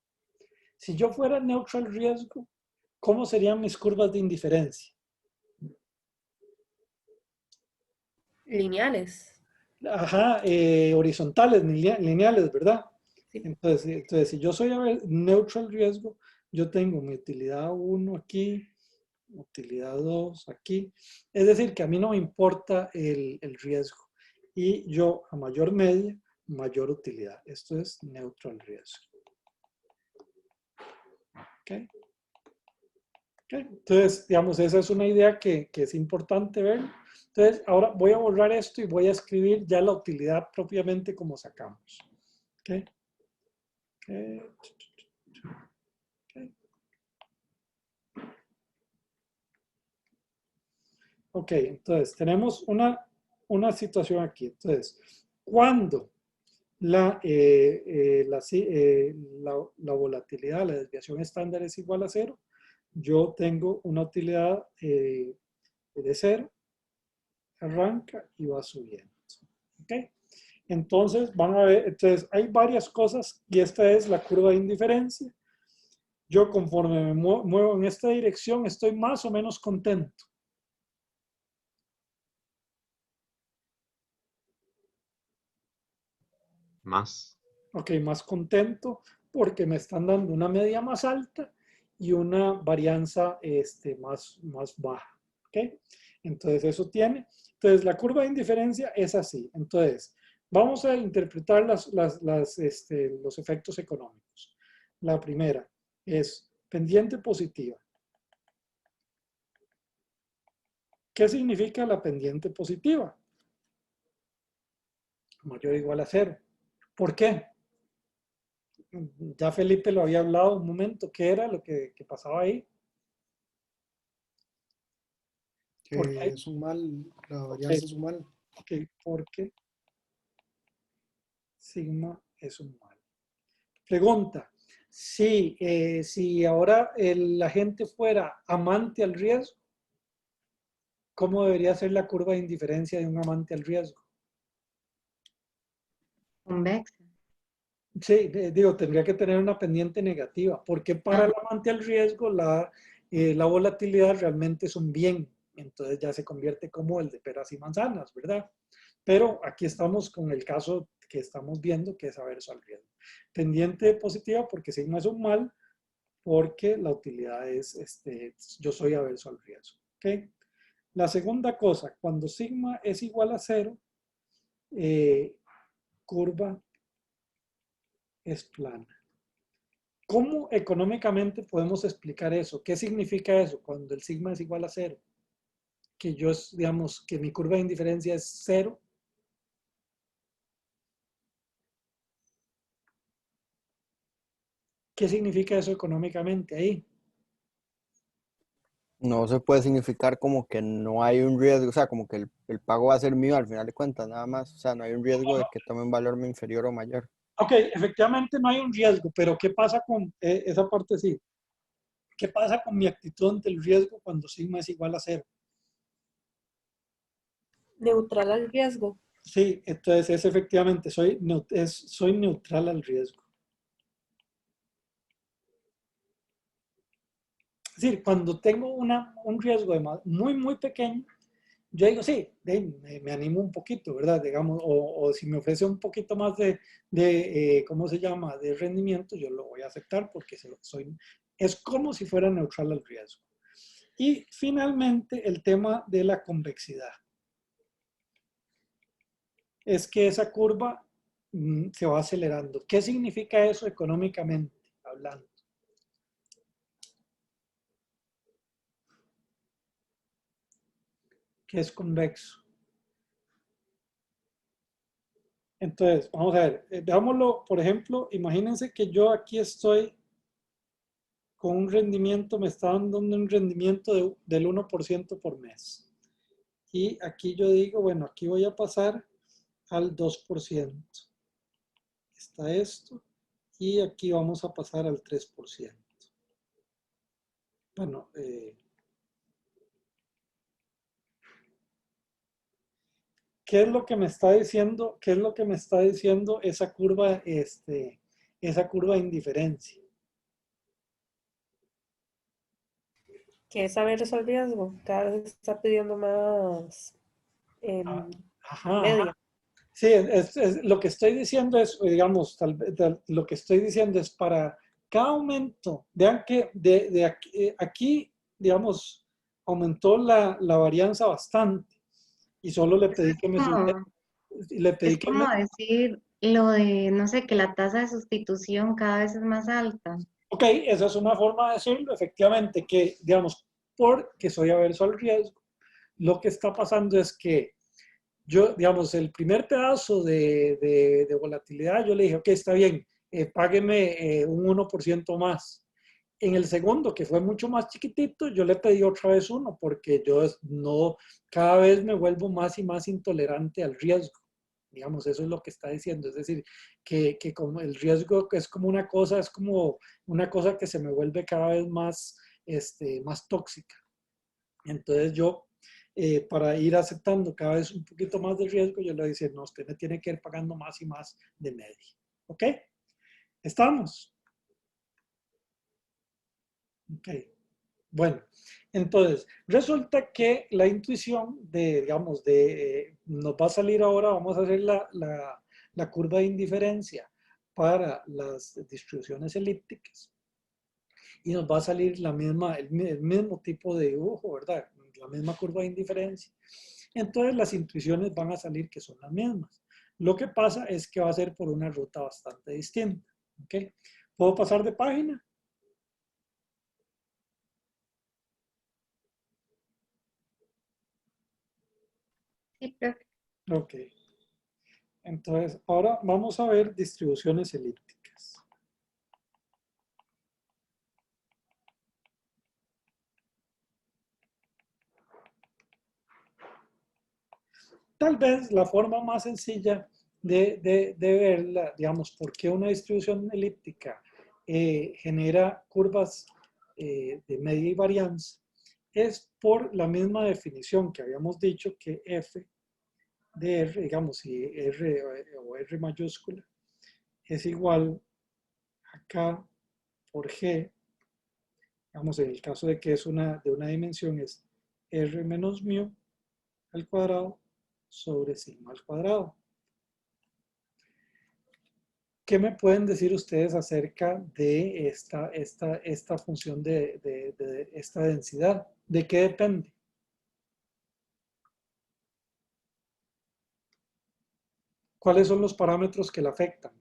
Si yo fuera neutral riesgo, ¿cómo serían mis curvas de indiferencia? Lineales. Ajá, horizontales, lineales, ¿verdad? Sí. Entonces, si yo soy neutral riesgo, yo tengo mi utilidad 1 aquí, utilidad 2 aquí. Es decir, que a mí no me importa el riesgo. Y yo, a mayor media, mayor utilidad. Esto es neutral riesgo. ¿Ok? Entonces, digamos, esa es una idea que es importante ver. Entonces, ahora voy a borrar esto y voy a escribir ya la utilidad propiamente como sacamos. ¿Ok? Ok, entonces tenemos una situación aquí. Entonces, cuando la volatilidad, la desviación estándar es igual a 0, yo tengo una utilidad de 0, arranca y va subiendo. ¿Ok? Entonces, van a ver, entonces hay varias cosas y esta es la curva de indiferencia. Yo conforme me muevo en esta dirección estoy más o menos contento. Más. Ok, más contento porque me están dando una media más alta y una varianza más baja. ¿Ok? Entonces eso tiene. Entonces la curva de indiferencia es así. Entonces vamos a interpretar los efectos económicos. La primera es pendiente positiva. ¿Qué significa la pendiente positiva? Mayor o igual a 0. ¿Por qué? Ya Felipe lo había hablado un momento. ¿Qué era lo que pasaba ahí? ¿Por qué? Que es un mal, la Ok, varianza es un mal. ok, porque sigma es un mal. Pregunta, si ahora la gente fuera amante al riesgo, ¿cómo debería ser la curva de indiferencia de un amante al riesgo? Convexa. Sí, digo, tendría que tener una pendiente negativa, porque para el amante al riesgo la volatilidad realmente es un bien, entonces ya se convierte como el de peras y manzanas, ¿verdad? Pero aquí estamos con el caso que estamos viendo, que es averso al riesgo. Pendiente positiva porque sigma es un mal, porque la utilidad es, yo soy averso al riesgo, ¿ok? La segunda cosa, cuando sigma es igual a 0, curva es plana. ¿Cómo económicamente podemos explicar eso? ¿Qué significa eso cuando el sigma es igual a 0? Que yo, digamos, que mi curva de indiferencia es 0. ¿Qué significa eso económicamente ahí? No se puede significar como que no hay un riesgo, o sea, como que el pago va a ser mío al final de cuentas, nada más. O sea, no hay un riesgo de que tome un valor inferior o mayor. Ok, efectivamente no hay un riesgo, pero ¿qué pasa con esa parte sí? ¿Qué pasa con mi actitud ante el riesgo cuando sigma es igual a 0? Neutral al riesgo. Sí, entonces es efectivamente, soy neutral al riesgo. Es decir, cuando tengo un riesgo muy, muy pequeño, yo digo, sí, me animo un poquito, ¿verdad? Digamos, o si me ofrece un poquito más ¿cómo se llama?, de rendimiento, yo lo voy a aceptar porque es como si fuera neutral al riesgo. Y finalmente, el tema de la convexidad. Es que esa curva se va acelerando. ¿Qué significa eso económicamente hablando? Que es convexo. Entonces, vamos a ver, veámoslo, por ejemplo, imagínense que yo aquí estoy con un rendimiento, me está dando un rendimiento del 1% por mes. Y aquí yo digo, bueno, aquí voy a pasar al 2%. Está esto. Y aquí vamos a pasar al 3%. Bueno, ¿qué es lo que me está diciendo? ¿Qué es lo que me está diciendo esa curva de indiferencia? Que es saberse al riesgo. Cada vez está pidiendo más Ajá. media. Sí, lo que estoy diciendo es, digamos, lo que estoy diciendo es para cada aumento, vean que aquí, digamos, aumentó la varianza bastante y solo le pedí que me subiera. Le pedí Es que como decir lo de, no sé, que la tasa de sustitución cada vez es más alta. Ok, esa es una forma de decirlo, efectivamente, que, digamos, porque soy averso al riesgo, lo que está pasando es que yo, digamos, el primer pedazo de volatilidad, yo le dije, ok, está bien, págueme un 1% más. En el segundo, que fue mucho más chiquitito, yo le pedí otra vez 1, porque yo no, cada vez me vuelvo más y más intolerante al riesgo. Digamos, eso es lo que está diciendo. Es decir, que como el riesgo es como una cosa, es como una cosa que se me vuelve cada vez más, más tóxica. Entonces yo, para ir aceptando cada vez un poquito más de riesgo, yo le decía, no, usted me tiene que ir pagando más y más de media. ¿Ok? ¿Estamos? Ok. Bueno, entonces, resulta que la intuición digamos, nos va a salir ahora, vamos a hacer la curva de indiferencia para las distribuciones elípticas y nos va a salir el mismo tipo de dibujo, ¿verdad? La misma curva de indiferencia. Entonces, las intuiciones van a salir que son las mismas. Lo que pasa es que va a ser por una ruta bastante distinta. ¿Ok? ¿Puedo pasar de página? Sí, profe. Ok. Entonces, ahora vamos a ver distribuciones elípticas. Tal vez la forma más sencilla de verla, digamos, por qué una distribución elíptica genera curvas de media y varianza, es por la misma definición que habíamos dicho que f de r, digamos, si r o r mayúscula es igual a k por g, digamos, en el caso de que es de una dimensión es r menos mu al cuadrado sobre sigma al cuadrado. ¿Qué me pueden decir ustedes acerca de esta función de esta densidad? ¿De qué depende? ¿Cuáles son los parámetros que la afectan?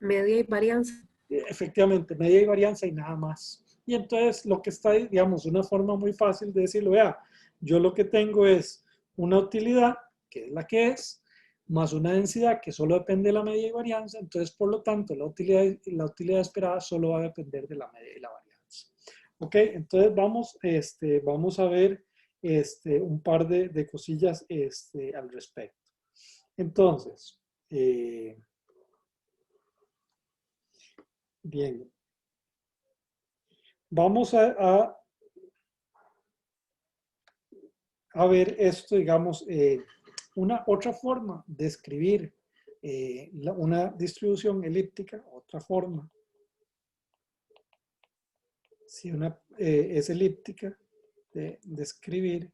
Media y varianza. Efectivamente, media y varianza y nada más. Y entonces lo que está, digamos, una forma muy fácil de decirlo, vea, yo lo que tengo es una utilidad, que es la que es, más una densidad que solo depende de la media y varianza, entonces por lo tanto la utilidad esperada solo va a depender de la media y la varianza. Ok, entonces vamos a ver un par de cosillas al respecto. Entonces, Bien. Vamos a ver esto, digamos, una otra forma de escribir una distribución elíptica, otra forma. Si una es elíptica, de escribir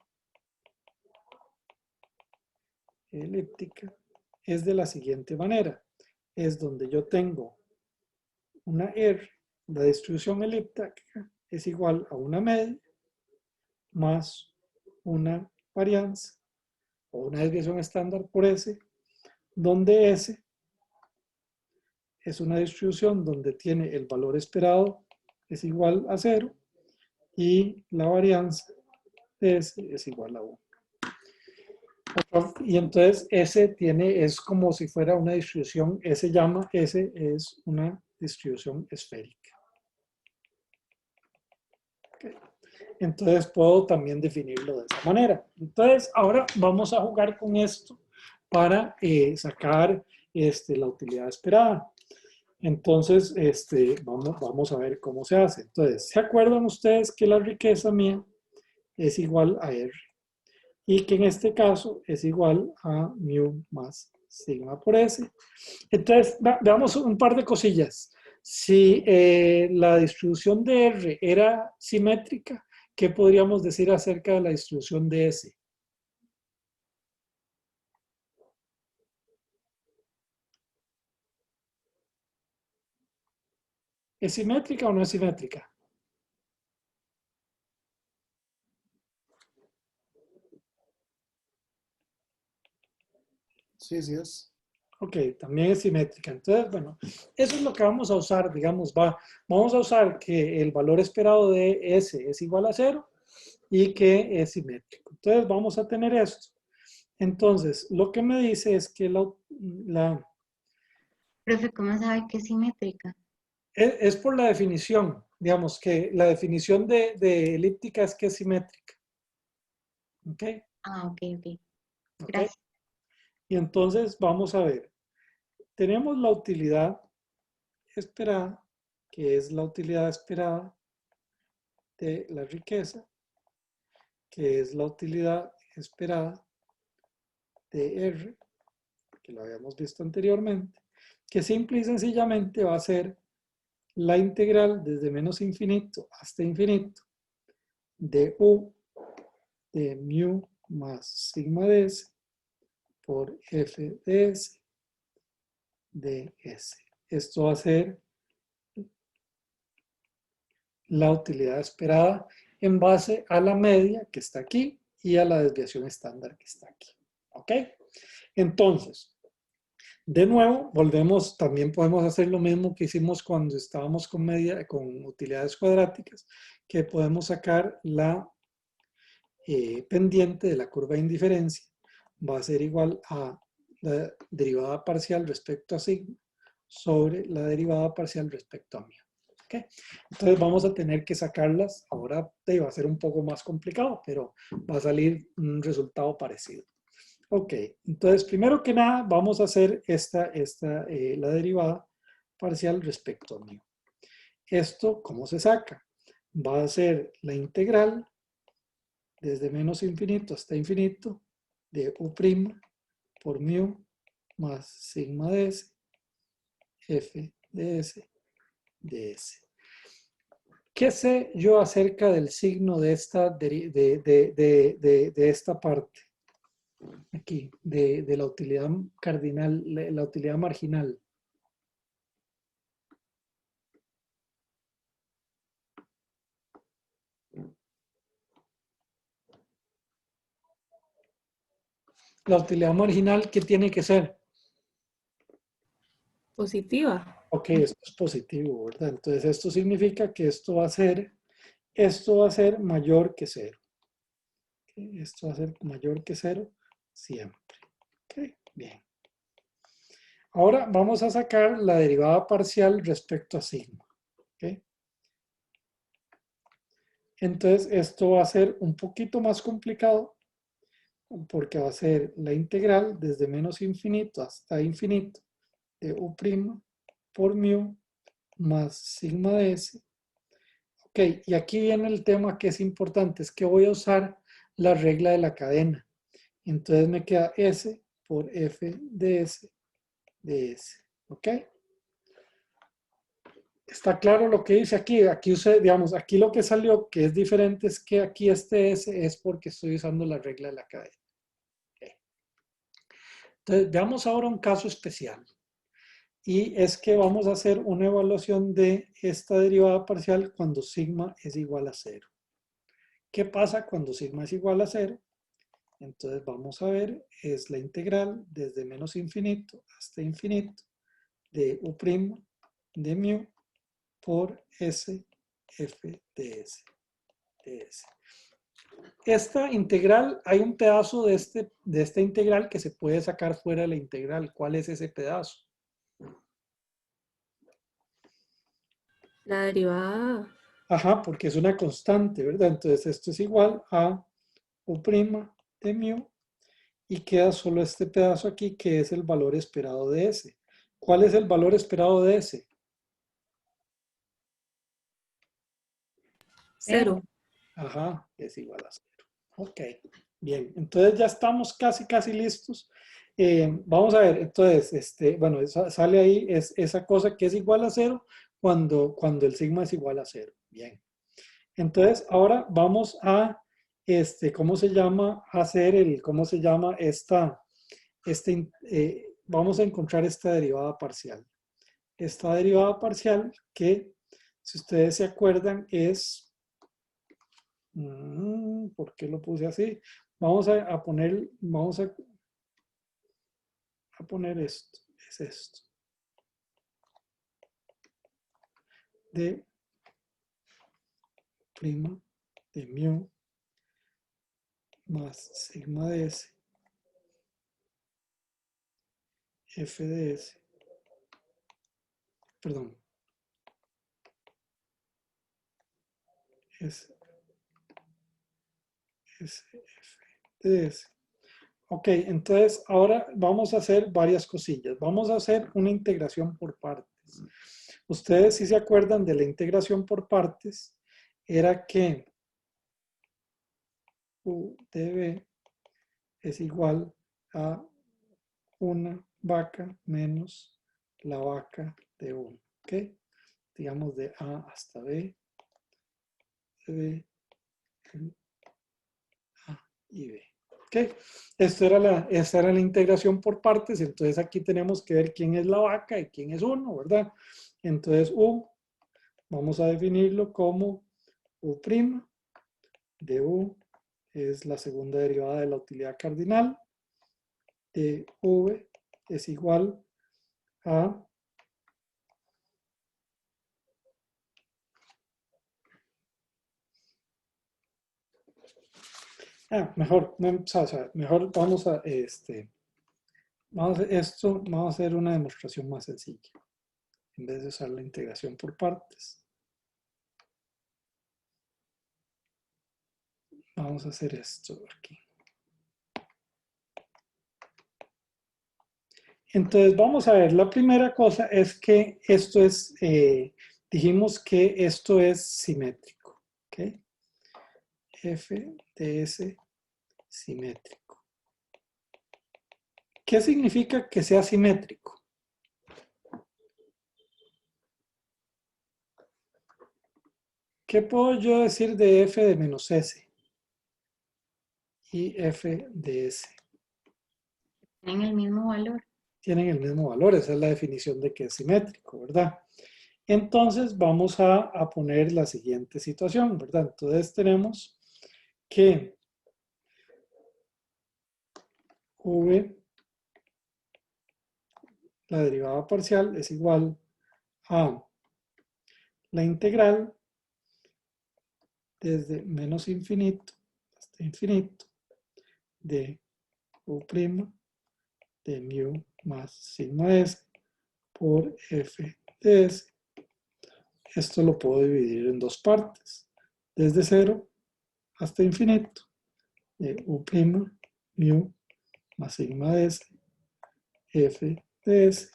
elíptica, es de la siguiente manera. Es donde yo tengo una R, la distribución elíptica es igual a una media más una varianza o una desviación estándar por S, donde S es una distribución donde tiene el valor esperado es igual a 0 y la varianza de S es igual a 1. Y entonces S es como si fuera una distribución, S es una distribución esférica. Okay. Entonces puedo también definirlo de esa manera. Entonces ahora vamos a jugar con esto para sacar la utilidad esperada. Entonces vamos a ver cómo se hace. Entonces, ¿se acuerdan ustedes que la riqueza mía es igual a R? Y que en este caso es igual a mu más sigma por S. Entonces, veamos un par de cosillas. Si la distribución de R era simétrica, ¿qué podríamos decir acerca de la distribución de S? ¿Es simétrica o no es simétrica? Sí, sí es. Ok, también es simétrica. Entonces, bueno, eso es lo que vamos a usar, digamos, vamos a usar que el valor esperado de S es igual a 0 y que es simétrico. Entonces, vamos a tener esto. Entonces, lo que me dice es que Profe, ¿cómo sabe que es simétrica? es por la definición, digamos, que la definición de elíptica es que es simétrica. ¿Ok? Ah, ok. ¿Ok? Gracias. Y entonces, vamos a ver. Tenemos la utilidad esperada, que es la utilidad esperada de la riqueza, que es la utilidad esperada de R, que lo habíamos visto anteriormente, que simple y sencillamente va a ser la integral desde menos infinito hasta infinito de U de mu más sigma de S por F de S de S. Esto va a ser la utilidad esperada en base a la media que está aquí y a la desviación estándar que está aquí. ¿Ok? Entonces, de nuevo, volvemos, también podemos hacer lo mismo que hicimos cuando estábamos con utilidades cuadráticas, que podemos sacar la pendiente de la curva de indiferencia. Va a ser igual a la derivada parcial respecto a sigma sobre la derivada parcial respecto a mu. ¿Okay? Entonces vamos a tener que sacarlas. Ahora va a ser un poco más complicado, pero va a salir un resultado parecido. Ok, entonces primero que nada vamos a hacer la derivada parcial respecto a mu. Esto, ¿cómo se saca? Va a ser la integral desde menos infinito hasta infinito de U' por mu más sigma de S, F de S, de S. ¿Qué sé yo acerca del signo de esta parte? Aquí, de la utilidad cardinal, la utilidad marginal. La utilidad marginal, ¿qué tiene que ser? Positiva. Ok, esto es positivo, ¿verdad? Entonces esto significa que esto va a ser mayor que 0. Okay, esto va a ser mayor que 0 siempre. Ok, bien. Ahora vamos a sacar la derivada parcial respecto a sigma. ¿Okay? Entonces esto va a ser un poquito más complicado porque va a ser la integral desde menos infinito hasta infinito de U' por mu más sigma de S. Ok, y aquí viene el tema que es importante, es que voy a usar la regla de la cadena. Entonces me queda S por F de S de S. ¿Ok? ¿Está claro lo que dice aquí? Aquí usé, digamos, aquí lo que salió que es diferente es que aquí este S es porque estoy usando la regla de la cadena. Ok. Entonces, veamos ahora un caso especial. Y es que vamos a hacer una evaluación de esta derivada parcial cuando sigma es igual a 0. ¿Qué pasa cuando sigma es igual a 0? Entonces vamos a ver, es la integral desde menos infinito hasta infinito de u' de mu por S f de S. Esta integral, hay un pedazo de esta integral que se puede sacar fuera de la integral. ¿Cuál es ese pedazo? La derivada. Ajá, porque es una constante, ¿verdad? Entonces esto es igual a u' de mu y queda solo este pedazo aquí que es el valor esperado de S. ¿Cuál es el valor esperado de S? 0. Ajá, es igual a 0. Ok, bien. Entonces ya estamos casi listos. Vamos a ver, entonces, bueno, sale ahí esa cosa que es igual a 0 cuando el sigma es igual a 0. Bien. Entonces, ahora vamos a, ¿cómo se llama? Hacer ¿cómo se llama vamos a encontrar esta derivada parcial. Esta derivada parcial que, si ustedes se acuerdan, es, ¿por qué lo puse así? Vamos a poner esto, es esto. De prima de mu más sigma de S f de S, perdón, S f de S. Ok, entonces ahora vamos a hacer varias cosillas. Vamos a hacer una integración por partes. Ustedes si se acuerdan de la integración por partes, era que U de B es igual a una vaca menos la vaca de 1. ¿Ok? Digamos de A hasta B, de B, A y B. ¿Ok? Esta era la integración por partes, entonces aquí tenemos que ver quién es la vaca y quién es 1, ¿verdad? Entonces U, vamos a definirlo como U' de U es la segunda derivada de la utilidad cardinal, de V es igual a mejor vamos a vamos a hacer una demostración más sencilla en vez de usar la integración por partes. Vamos a hacer esto aquí. Entonces vamos a ver, la primera cosa es que esto es, dijimos que esto es simétrico, ¿ok? F de S simétrico. ¿Qué significa que sea simétrico? ¿Qué puedo yo decir de F de menos S? Y F de S. Tienen el mismo valor. Tienen el mismo valor, esa es la definición de que es simétrico, ¿verdad? Entonces vamos a poner la siguiente situación, ¿verdad? Entonces tenemos que V, la derivada parcial, es igual a la integral desde menos infinito hasta infinito de U' de mu más sigma S por F de S. Esto lo puedo dividir en dos partes, desde 0 hasta infinito, de U' mu más sigma de S, F de S,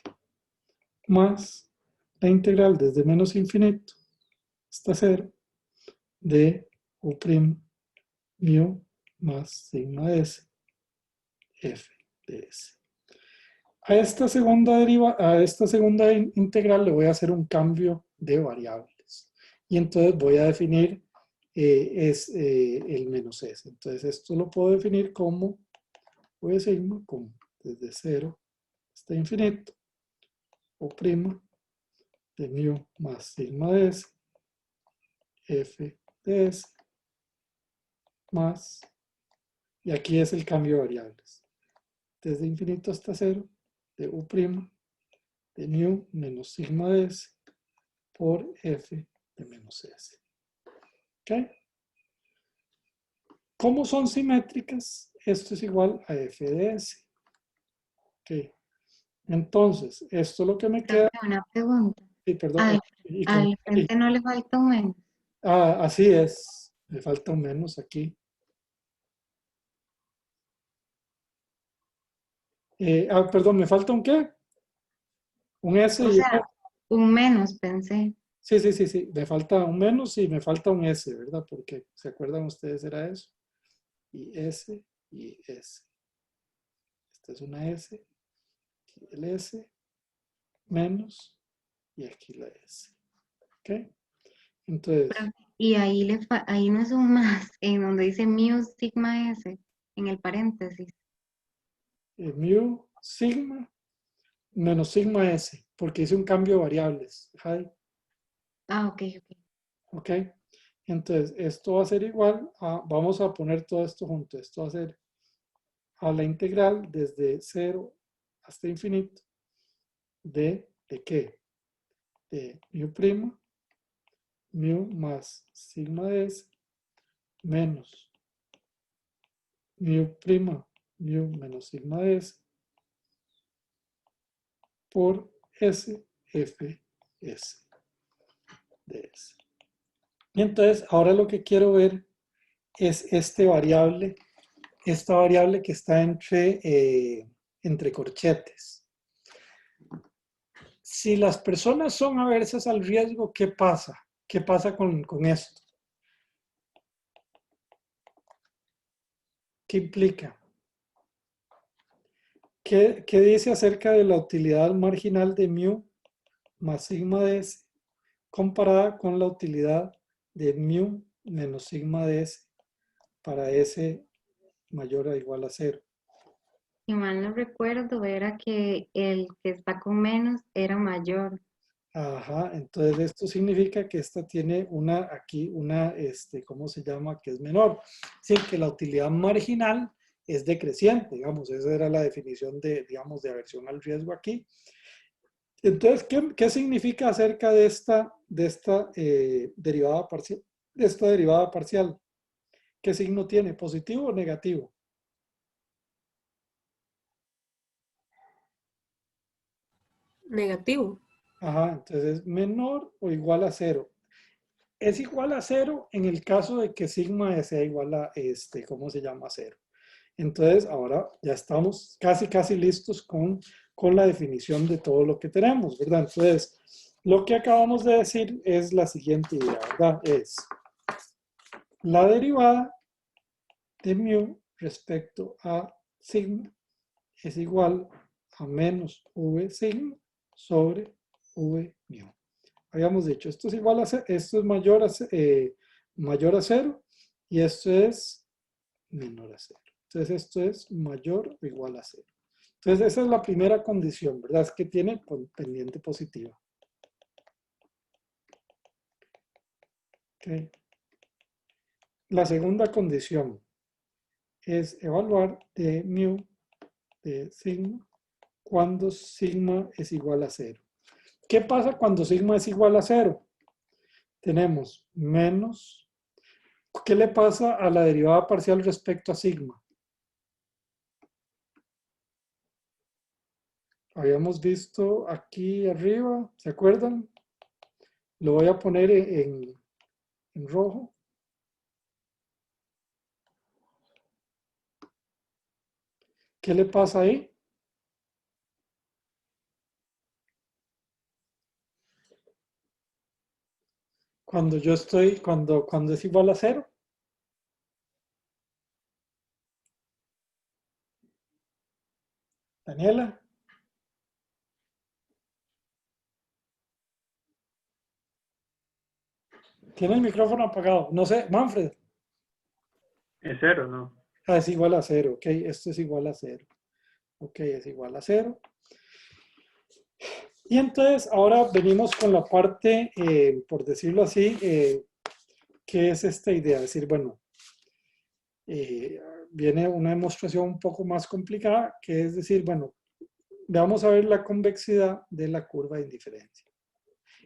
más la integral desde menos infinito hasta 0 de U' mu más sigma S f de S. A esta segunda integral le voy a hacer un cambio de variables. Y entonces voy a definir el menos S. Entonces esto lo puedo definir como U de sigma, como desde 0 hasta infinito, U' de mu más sigma de S, f de S, más, y aquí es el cambio de variables, desde infinito hasta 0, de U' de mu menos sigma de S por f de menos S. ¿Ok? ¿Cómo son simétricas? Esto es igual a f de S. ¿Ok? Entonces, esto es lo que me queda. Una pregunta. Sí, perdón. Al frente no le falta un menos. Así es. Me falta un menos aquí. Perdón, ¿me falta un qué? Un S O y un sea, un menos, pensé. Sí. Me falta un menos y me falta un S, ¿verdad? Porque, ¿se acuerdan ustedes? Era eso. Y S y S. Esta es una S. Aquí el S. Menos. Y aquí la S. ¿Ok? Entonces, Y ahí, ahí no es un más, en donde dice mu sigma S, en el paréntesis. mu sigma menos sigma S, porque hice un cambio de variables. Hi. Ok. ¿Ok? Entonces, esto va a ser igual a, vamos a poner todo esto junto, esto va a ser a la integral desde 0 hasta infinito ¿de qué? De mu más sigma de S menos mu menos sigma de S por S, F, S de S. Y entonces, ahora lo que quiero ver es esta variable que está entre corchetes. Si las personas son aversas al riesgo, ¿qué pasa? ¿Qué pasa con esto? ¿Qué implica? ¿Qué dice acerca de la utilidad marginal de mu más sigma de S comparada con la utilidad de mu menos sigma de S para S mayor o igual a 0? Si mal no recuerdo, era que el que está con menos era mayor. Ajá, entonces esto significa que esta tiene aquí una, ¿cómo se llama? Que es menor. Sí, que la utilidad marginal es decreciente, digamos, esa era la definición de, digamos, de aversión al riesgo aquí. Entonces, ¿qué significa acerca de esta derivada parcial? De esta derivada parcial. ¿Qué signo tiene? ¿Positivo o negativo? Negativo. Ajá, entonces es menor o igual a 0. Es igual a 0 en el caso de que sigma sea igual a, ¿cómo se llama? 0. Entonces, ahora ya estamos casi listos con la definición de todo lo que tenemos, ¿verdad? Entonces, lo que acabamos de decir es la siguiente idea, ¿verdad? Es la derivada de mu respecto a sigma es igual a menos v sigma sobre v mu. Habíamos dicho, esto es igual a esto es mayor a 0 y esto es menor a 0. Entonces esto es mayor o igual a 0. Entonces esa es la primera condición, ¿verdad? Es que tiene pendiente positiva. Okay. La segunda condición es evaluar de mu de sigma cuando sigma es igual a 0. ¿Qué pasa cuando sigma es igual a 0? Tenemos menos. ¿Qué le pasa a la derivada parcial respecto a sigma? Habíamos visto aquí arriba, ¿se acuerdan? Lo voy a poner en rojo. ¿Qué le pasa ahí? Cuando yo estoy, cuando es igual a 0. Daniela. Tiene el micrófono apagado. No sé, Manfred. Es 0, ¿no? Ah, es igual a 0. Ok, esto es igual a 0. Ok, es igual a 0. Y entonces ahora venimos con la parte, por decirlo así, ¿qué es esta idea? Es decir, bueno, viene una demostración un poco más complicada, que es decir, bueno, vamos a ver la convexidad de la curva de indiferencia.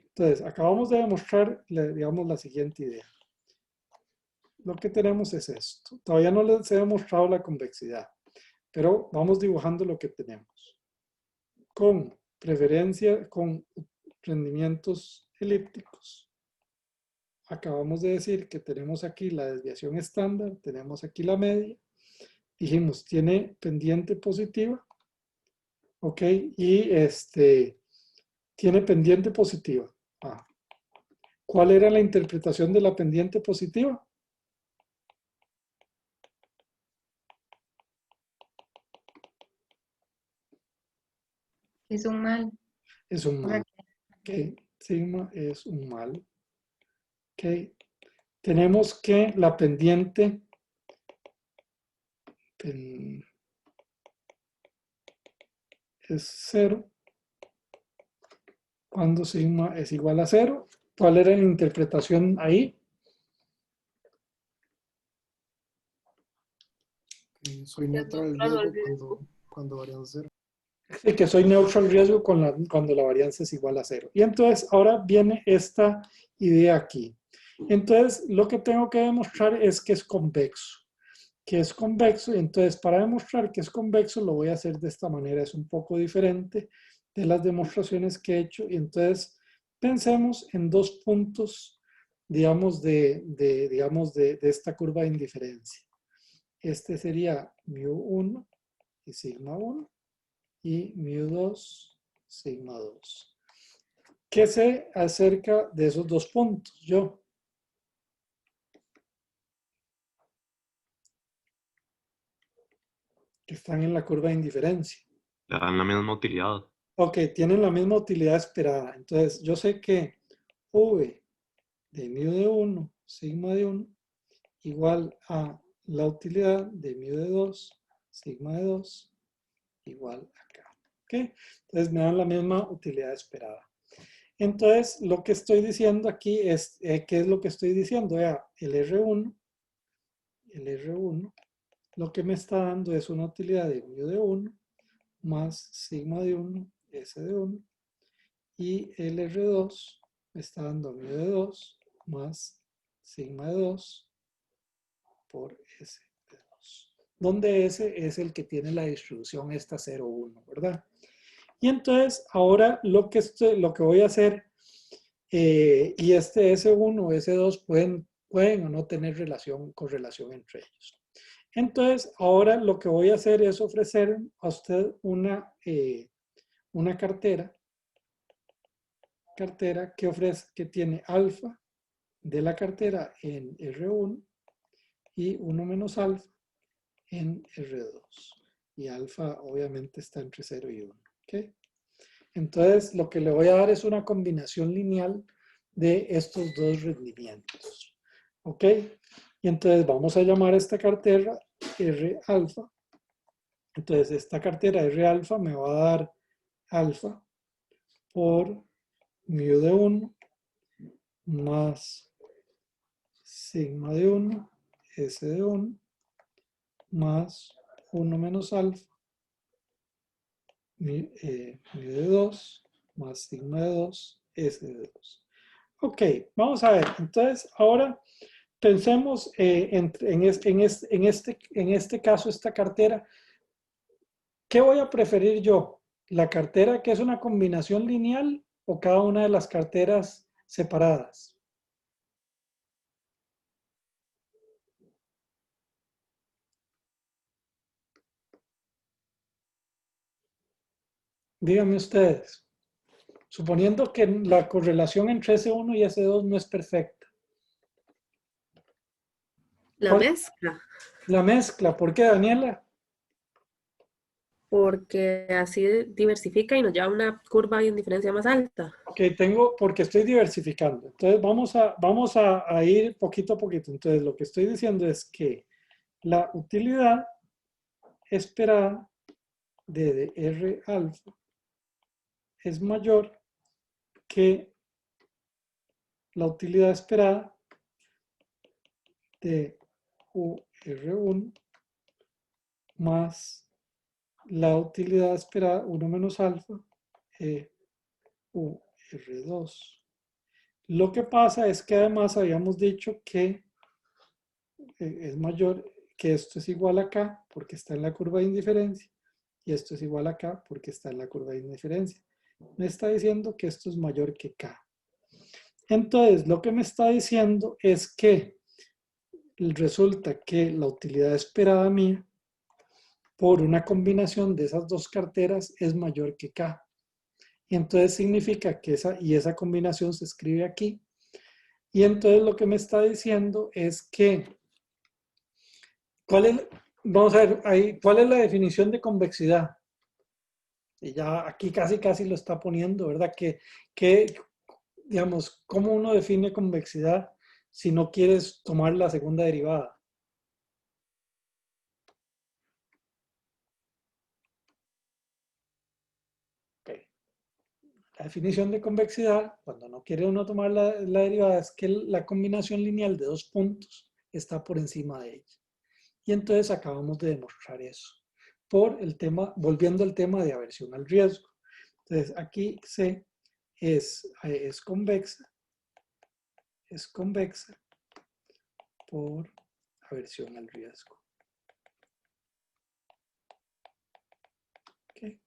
Entonces, acabamos de demostrar, digamos, la siguiente idea. Lo que tenemos es esto. Todavía no les he demostrado la convexidad, pero vamos dibujando lo que tenemos. Con preferencia, con rendimientos elípticos. Acabamos de decir que tenemos aquí la desviación estándar, tenemos aquí la media. Dijimos, tiene pendiente positiva. Ok, y tiene pendiente positiva. ¿Cuál era la interpretación de la pendiente positiva? Es un mal. Es un O sea, mal. Ok, sigma es un mal. Ok, tenemos que la pendiente es 0 cuando sigma es igual a 0. ¿Cuál era la interpretación ahí? Soy neutral el neutral el riesgo cuando varía a 0. Sí, que soy neutral riesgo cuando la varianza es igual a 0. Y entonces ahora viene esta idea aquí. Entonces lo que tengo que demostrar es que es convexo. Que es convexo, y entonces para demostrar que es convexo lo voy a hacer de esta manera. Es un poco diferente de las demostraciones que he hecho. Y entonces pensemos en dos puntos, digamos, de esta curva de indiferencia. Este sería μ1 y sigma 1 y μ2, sigma 2. ¿Qué sé acerca de esos dos puntos? Yo. Que están en la curva de indiferencia. Le dan la misma utilidad. Ok, tienen la misma utilidad esperada. Entonces, yo sé que V de μ de 1, sigma de 1, igual a la utilidad de μ de 2, sigma de 2, igual acá. ¿Ok? Entonces, me dan la misma utilidad esperada. Entonces, lo que estoy diciendo aquí es, ¿qué es lo que estoy diciendo? Vea, el R1, lo que me está dando es una utilidad de μ de 1 más sigma de 1, S de 1, y el R2 me está dando μ de 2 más sigma de 2 por S de 2, donde S es el que tiene la distribución esta 0, 1, ¿verdad? Y entonces ahora lo que voy a hacer, y este S1 o S2 pueden o no tener correlación entre ellos. Entonces ahora lo que voy a hacer es ofrecer a usted una cartera que tiene alfa de la cartera en R1 y 1 menos alfa en R2. Y alfa obviamente está entre 0 y 1. ¿Okay? Entonces lo que le voy a dar es una combinación lineal de estos dos rendimientos. ¿Ok? Y entonces vamos a llamar a esta cartera R alfa. Entonces esta cartera R alfa me va a dar alfa por μ de 1 más sigma de 1, S de 1, más 1 menos alfa, μ de 2, más sigma de 2, S de 2. Ok, vamos a ver. Entonces, ahora pensemos en este caso, esta cartera. ¿Qué voy a preferir yo? ¿La cartera que es una combinación lineal o cada una de las carteras separadas? Díganme ustedes. Suponiendo que la correlación entre S1 y S2 no es perfecta. La ¿Cuál? mezcla, La mezcla. ¿Por qué, Daniela? porque así diversifica y nos lleva a una curva de indiferencia más alta. Ok, porque estoy diversificando. Entonces vamos a ir poquito a poquito. Entonces lo que estoy diciendo es que la utilidad esperada de R alfa es mayor que la utilidad esperada de UR1 más la utilidad esperada 1 menos alfa UR2. Lo que pasa es que además habíamos dicho que es mayor, que esto es igual a acá porque está en la curva de indiferencia y esto es igual a acá porque está en la curva de indiferencia. Me está diciendo que esto es mayor que K. Entonces, lo que me está diciendo es que resulta que la utilidad esperada mía por una combinación de esas dos carteras es mayor que K. Y entonces significa que esa combinación se escribe aquí. Y entonces lo que me está diciendo es que, vamos a ver ahí, ¿cuál es la definición de convexidad? Y ya aquí casi lo está poniendo, ¿verdad? Digamos, ¿cómo uno define convexidad si no quieres tomar la segunda derivada? Okay. La definición de convexidad, cuando no quiere uno tomar la derivada, es que la combinación lineal de dos puntos está por encima de ella. Y entonces acabamos de demostrar eso. Por el tema, volviendo al tema de aversión al riesgo. Entonces aquí C es convexa por aversión al riesgo. Okay.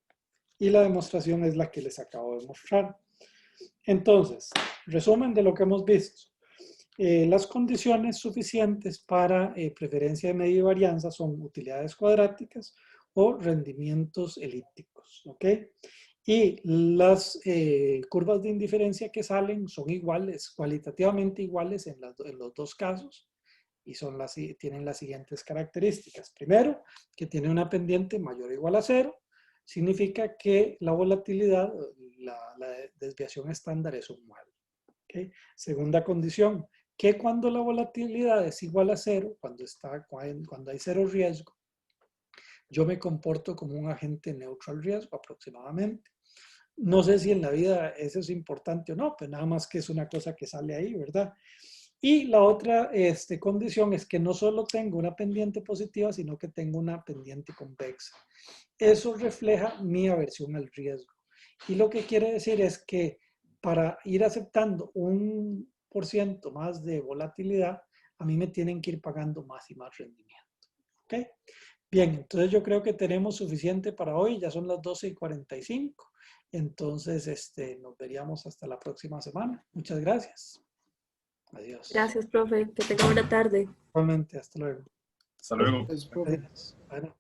Y la demostración es la que les acabo de mostrar. Entonces, resumen de lo que hemos visto. Las condiciones suficientes para preferencia de media y varianza son utilidades cuadráticas o rendimientos elípticos. ¿Ok? Y las curvas de indiferencia que salen son iguales, cualitativamente iguales en los dos casos. Y tienen las siguientes características. Primero, que tiene una pendiente mayor o igual a 0. Significa que la volatilidad, la desviación estándar es un mal. ¿Okay? Segunda condición, que cuando la volatilidad es igual a 0, cuando hay 0 riesgo, yo me comporto como un agente neutro al riesgo aproximadamente. No sé si en la vida eso es importante o no, pero nada más que es una cosa que sale ahí, ¿verdad? Y la otra condición es que no solo tengo una pendiente positiva, sino que tengo una pendiente convexa. Eso refleja mi aversión al riesgo. Y lo que quiere decir es que para ir aceptando 1% más de volatilidad, a mí me tienen que ir pagando más y más rendimiento. ¿Ok? Bien, entonces yo creo que tenemos suficiente para hoy. Ya son las 12:45. Entonces, nos veríamos hasta la próxima semana. Muchas gracias. Adiós. Gracias, profe. Que tenga buena tarde. Igualmente, hasta luego. Hasta luego. Es, profe. Adiós. Bueno.